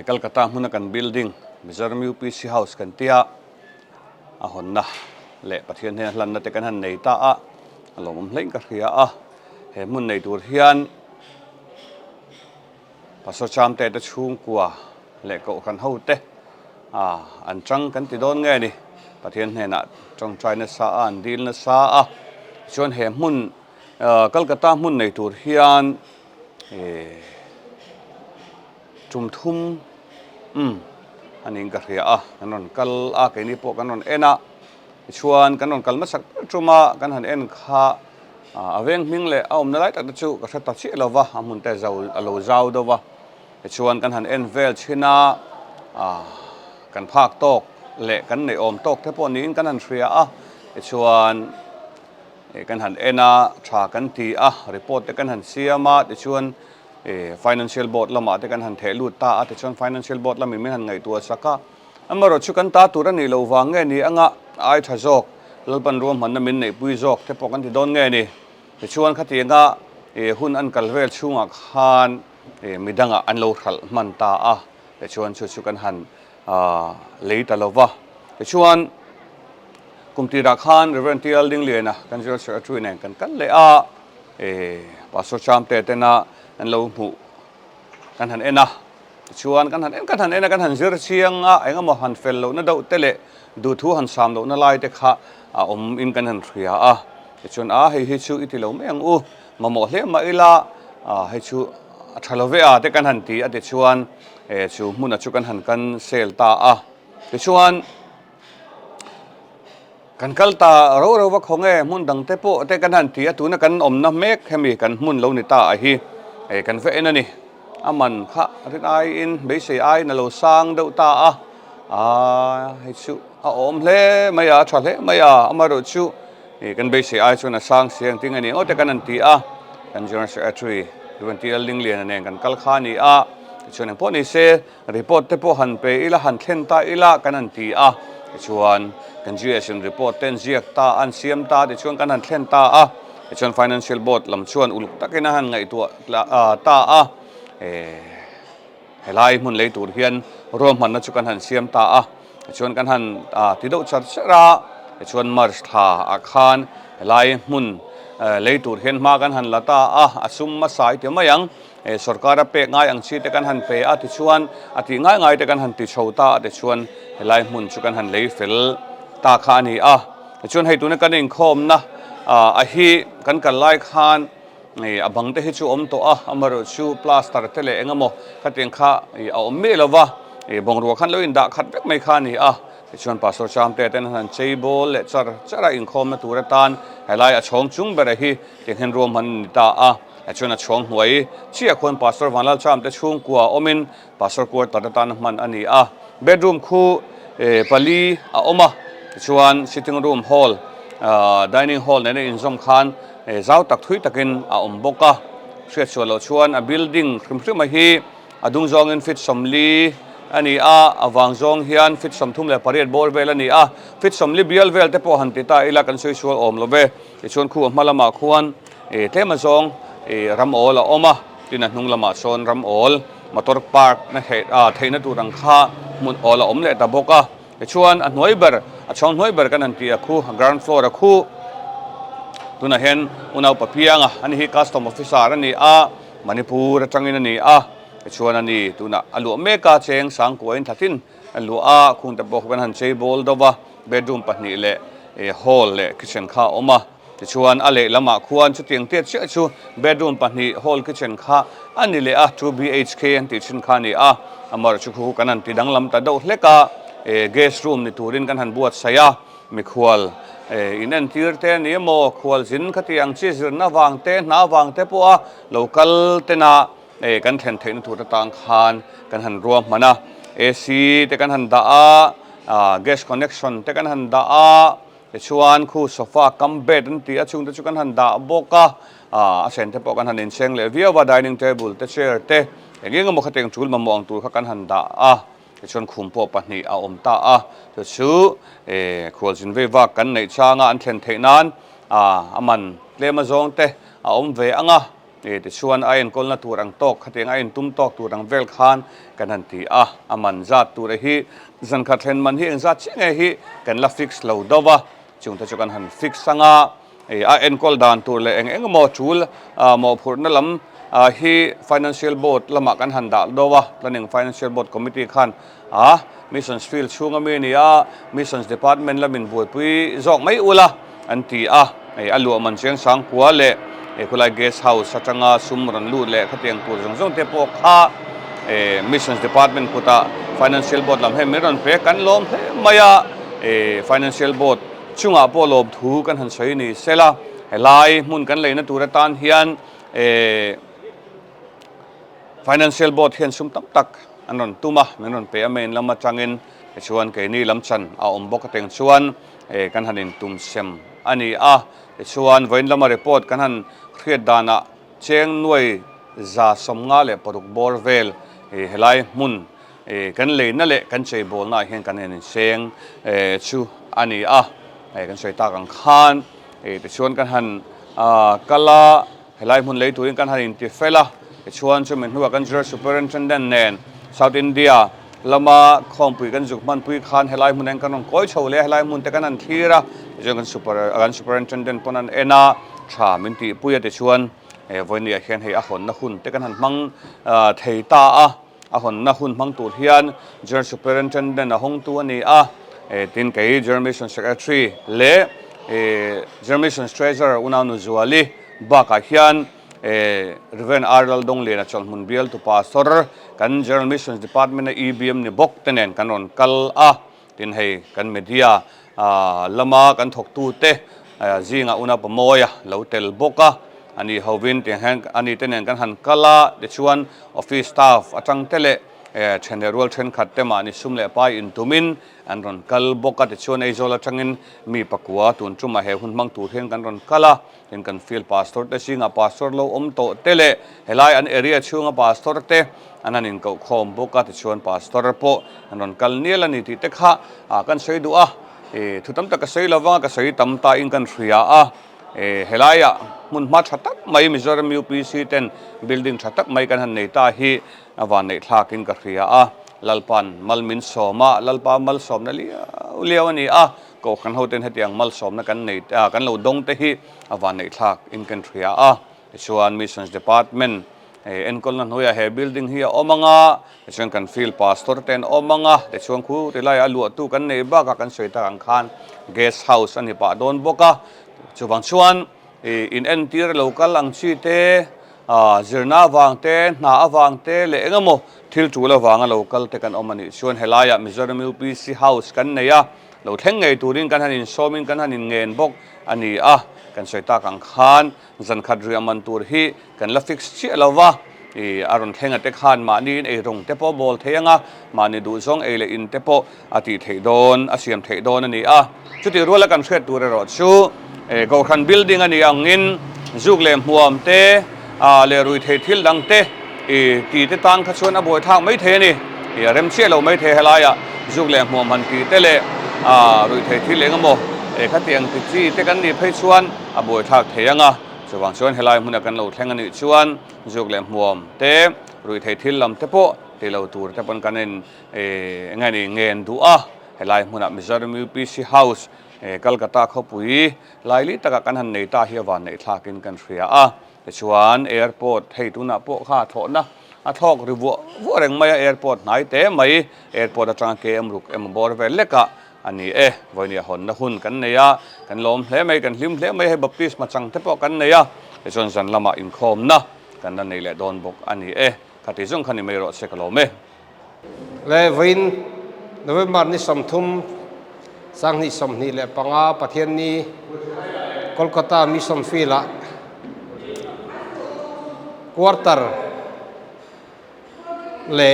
Kolkata huna kan building Mizoram UPC house kan tia honna le pathian he hlan na te kan han nei ta alom hleng ka khia he mun nei tur hian pastor cham te ta chung kwa le ko kan ho te an chang kan ti don nge ni pathian he na trong trai na sa an dil na sa chuan he mun Kolkata mun nei tur hian chum thum aning ka khia kanon kal ke ni po kanon ena chuan kanon kal ma sak truma kan han en kha aveng ming le aum na lai ta chu ka tha ta chi lova amun te zau alo zau do wa chuan kan han en vel china kan phak tok le kan nei om tok the po ni kan han thria chuan kan han ena tha kan ti report te kan han siama te chuan financial board lama te kan han thelu ta te chuan financial board lami me han ngai tu saka amaro chu kan ta tur ani lo wang nge ni anga ai tha jok lalpan rom han na min nei pui jok te po kan ti don nge ni te chuan khati nga hun an kalvel chunga khan midanga an lo khal man ta te chuan chu kan han leita lova te chuan kumti ra khan reverend tial ding liena kan jor sir atui nen kan le pastor cham te na an lo mu kan han ena chuan kan han zir chiang a engemaw han fel lo na do tele du thu han sam lo na lai te kha in kan han thria a chuan hi chu itilo meng u mamo hle ma ila hi chu thalove a te kan han ti a te chuan chu mun a chu kan han kan sel ta a te chuan kan kalta ro wa khonge mun dang te po te kan han ti a tu na kan om na mek hemi kan mun lo ni ta a hi kan ve na ni aman kha rit ai in be se ai na lo sang do ta a hi chu om hle maya thale maya amaro chu kan be se ai chu na sang siang ting ani o te kan an ti a kan general secretary duanti ling lian ane kan kal kha ni a chuan po ni se report te po han pe ila han thlen ta ila kan an ti a chuan kan GSM report ten ziak ta an siam ta de chuan kan han thlen ta a chuan financial board lam chuan uluk takena han ngai tu ta a helai mun lei tur hian rom man na chu kan han siam ta a chuan kan han ti do char chara chuan mar tha a khan helai mun lei tur hian ma kan han lata a asum ma sai te mayang sarkar pe ngai ang chi te kan han pe a ti chuan ati ngai te kan han ti chhota te chuan helai mun chu kan han lei fel ta kha ni a chuan hei tu na kan in khom na a hi kan lai khan abang te hi chu om to a amaro chu plaster tele engamo khateng kha om me lova bong ro khan lo in da khat vek mai kha ni a chuan pastor cham te ten han cheibol le chara in khom na tura tan helai a chhong chung bera hi tenghen rom han ta a chuan a chhong huai chia khon pastor wanlal cham te chung kwa omin pastor ko ta tan man ani a bedroom khu pali a oma chuan sitting room hall dining hall ne in zom khan zau tak thui takin a om boka hria cholo chuan a building khrim hi adung zong in fit somli ani a awang zong hian fit somthum le pariat bor vel ani a fit somli bial vel te po han ti ta ila kan soi sual om love chuan khu malama khuan tema zong ram ol a oma tin a hnung lama chon ram ol motor park na theina tu rang kha mun ol a om le ta boka chuan a hnuaiber a chhong hnuaiber kan an ti a khu ground floor a khu tuna hen unau papianga ani hi custom officer ani a manipur atangin ani a chuan ani tuna alu meka cheng sang koin thatin alu a khung te bok ban han chei bol dova bedroom pahni le hall le kitchen kha oma chuan ale lama khuan chu tiang te chu bedroom pahni hall kitchen kha ani le a 2 BHK an ti chin kha ni a amar chu khu kanan ti danglam ta do hleka guest room ni turin kan han buat saya mi khwal in an tir te ni mo khwal zin khati ang chi zir na wang te po a local te na kan thlen thein thu ta tang khan kan han ruam mana AC te kan han da a gas connection te kan han da a chuan khu sofa kam bed an ti a chung te chu kan han da boka a sen te po kan han in seng le viawa dining table te chair te engeng mo khateng chul ma mong tu kha kan han da a chuan khum po pahni a om ta a chu khwal jin ve wa kan nei changa an thlen theinan aman lema zong te a om ve anga te chuan a en kolna turang tok khateng a en tum tok turang vel khan kan han ti a aman zat tur hi zan kha thlen man hi en zat chinge hi kan la fix lo dowa chung ta chu kan han fix anga a en kol dan tur le eng mo chul mo phurna lam hi financial board lama kan han da dowa planning financial board committee khan missions field chunga me ni a missions department lamin boi pui zok mai ula an ti a alu man cheng sang kwa le kulai guest house satanga sumran lu le khateng tur jong te po kha missions department kuta financial board lam he meron pe kan lom he maya financial board chunga po lob thu kan han sei ni sela helai mun kan leina turatan hian financial board hian sum tam tak anon tuma menon pe amen lama changin chuan ke ni lam chan a om bok teng chuan kan hanin tum sem ani a chuan voin lama report kan han khriat dana cheng nuai za somnga le poruk borvel helai mun kan le na le kan chei bol na hian kan en seng chu ani a kan sei ta kang khan te chuan kan han kala helai mun le tuin kan hanin ti fela chuan chu men huwa kan jur superintendent nen South India lama khom pui kan juk man pui khan helai mun en kan koi chole helai mun te kan an thira jong kan superintendent ponan ena tha min ti pui te chuan voinia hian hei a hon na hun te kan han mang thei ta a ahon na hun mang tur hian General Superintendent ahong tu ani a tin kai General Mission Secretary le General Mission Treasurer unanu zuali ba ka hian Reverend Arnold dong le na chon mun bial tu pastor kan General Missions Department na EBM ni bok tenen kanon kal a tin hei kan media lama kan thok tu te zinga una pamoya lo tel boka ani hovin te han ani tenen kan han kala de chuan office staff atang tele general chen khatte ma ni sumle pa in tumin an ron kal boka de chuan ei zola tangin mi pakua tun chuma he hun mang tu hen kan ron kala in kan field pastor te singa pastor lo to tele helai an area chunga pastor te ananin ko khom boka te chuan pastor po an ron kal niel ani ti te kha kan sei du a thutam ta ka sei lawa ka sei tam ta in kan thria a helaya mun ma thatak mai Mizoram UPC ten building thatak mai kan han nei ta hi awan nei thlakin ka thria a lalpan malmin soma lalpa mal som na li uliawani a ko kan hoten hetiang mal som na kan nei kan lo dong te hi awan nei thlak in kan thria a chuan Missions Department enkol na hoya he building hi omanga chuan kan field pastor ten omanga te chuan khu te lai alu tu kan nei ba ka kan soita ang khan guest house ani pa don boka chuwang chuan in entir local ang chi te zirna wang te na awang te le engamo thil chula wanga local te kan omani chuan helaya Mizoram UPC house kan neya lo thleng ngei turin kan hanin somin kan hanin ngen bok ani a kan soita kang khan zan khadri aman tur hi kan la fix chi alawa aron thenga te khan ma ni e rong te po bol theyanga mani du zong e le in te po ati theidon asiam theidon ani a chuti rola kan thret tur ro chu go khan building ani angin zuglem huam te le rui the thil dang te ti te tang kha chuan a boi thang mai the ni rem che lo mai the helaya zuglem huam han ti te le rui the thil engamo kha tiang ti chi te kan ni phei chuan a boi thak theyanga chuwang chuan helai huna kan lo thleng ani chuan zuglem huam te rui the thil lam te po te lo tur te pon kanin ngani ngen du a helai huna Mizoram UPC house Kolkata khopui laili taka kan han nei ta hi wan nei thlakin kan thria a chuan airport hei tuna po kha thona a thok ri wo reng mai airport nai te mai airport atang ke amruk em bor vel leka ani voini hon na hun kan neya kan lom hle mai kan hlim hle mai he baptis ma chang te po kan neya chon san lama in khom na kan na nei le don bok ani khati jong khani mai ro se kalome le voin November ni somthum sang ni som ni le panga pathian ni Kolkata mission fila quarter le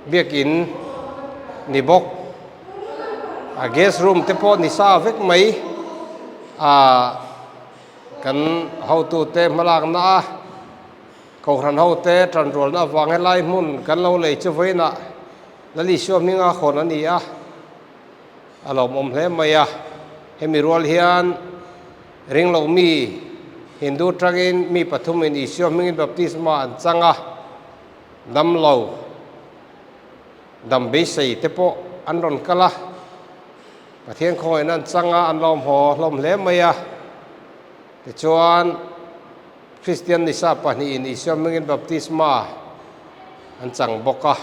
biakin ni bok guest room te po ni sa vek mai kan how to te malak na ko ran ho te tran rol na wang lai mun kan lo le chu veina lali sho minga khon ani a alom om hle maya hemi rol hian ring lo mi Hindu trangin mi pathum in isyo mingin baptisma an changa dam lo dam be sei te po an ron kala pathian khoi nan changa an lom ho lom hle maya te chuan Christian ni sa pani in isyo mingin baptisma an chang boka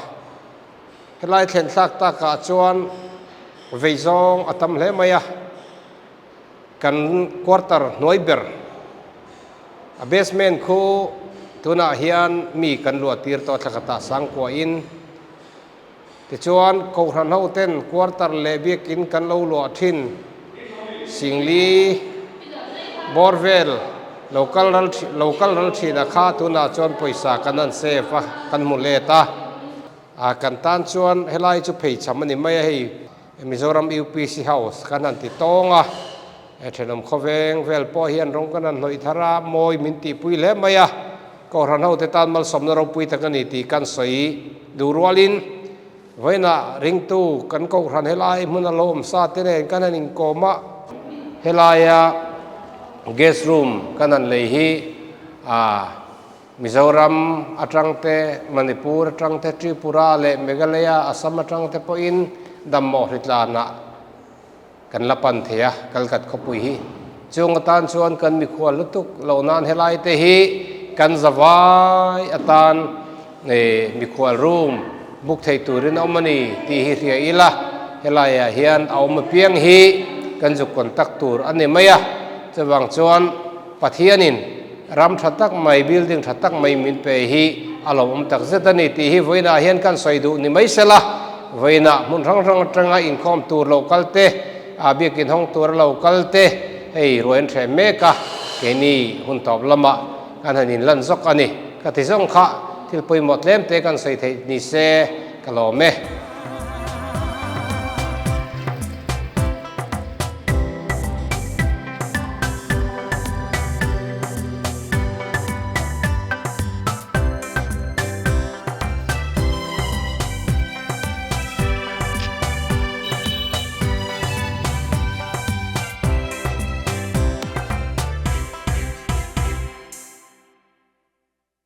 helai thlen thak ta ka chuan veizong atam hle maya kan quarter noiber a basement khu tuna hian mi kan lu tir to thakata sang ko in ti chuan ko ran ho ten quarter le biak in kan lo lu thin singli borvel local ral thi na kha tuna chuan poisa kanan save kan mu le ta kan tan chuan helai chu phei chamani mai hei Mizoram UPC house kanan ti tonga thenom khoveng vel po hian rong kanan noi thara moi min ti pui le maya ko ran ho te tan mal somna ro pui takani ti kan soi durwalin voina ring tu kan ko ran helai mun alom sa te ne kanan in koma helaya guest room kanan le hi Mizoram atrangte Manipur atrangte Tripura le Meghalaya Assam atrangte po in dammo hitlana kan lapan thea kalkat khopui hi chung atan chuan kan mi khwal lutuk lo nan helai te hi kan zawai atan มีขวลรูมบุกไทยตูรินเอามันนี่ตีฮิเรียอีละเฮลายเฮียนเอามาเพียงฮีกันจุกคนตักตูรอันนี้ไม่อะจะวางจวนปัทยานินรำชัดตักไม่บิลดิ้งชัดตักไม่มินเปฮีอารมณ์ตักเซตันนี่ตีฮีไว้น่าเฮียนกันใส่ดูนี่ไม่เสละไว้น่ะมุนรังจังอินคอมตูรโลกัลเตอาเบียกินห้องตูรโลกัลเตเฮ้ยรวยเทเมกะเกนี่หุ่นตอบละมะกันหันลันซอกอันนี้กติซงขะที่ไปหมดเล่มเตกันใส่เทนิเซกะโลเม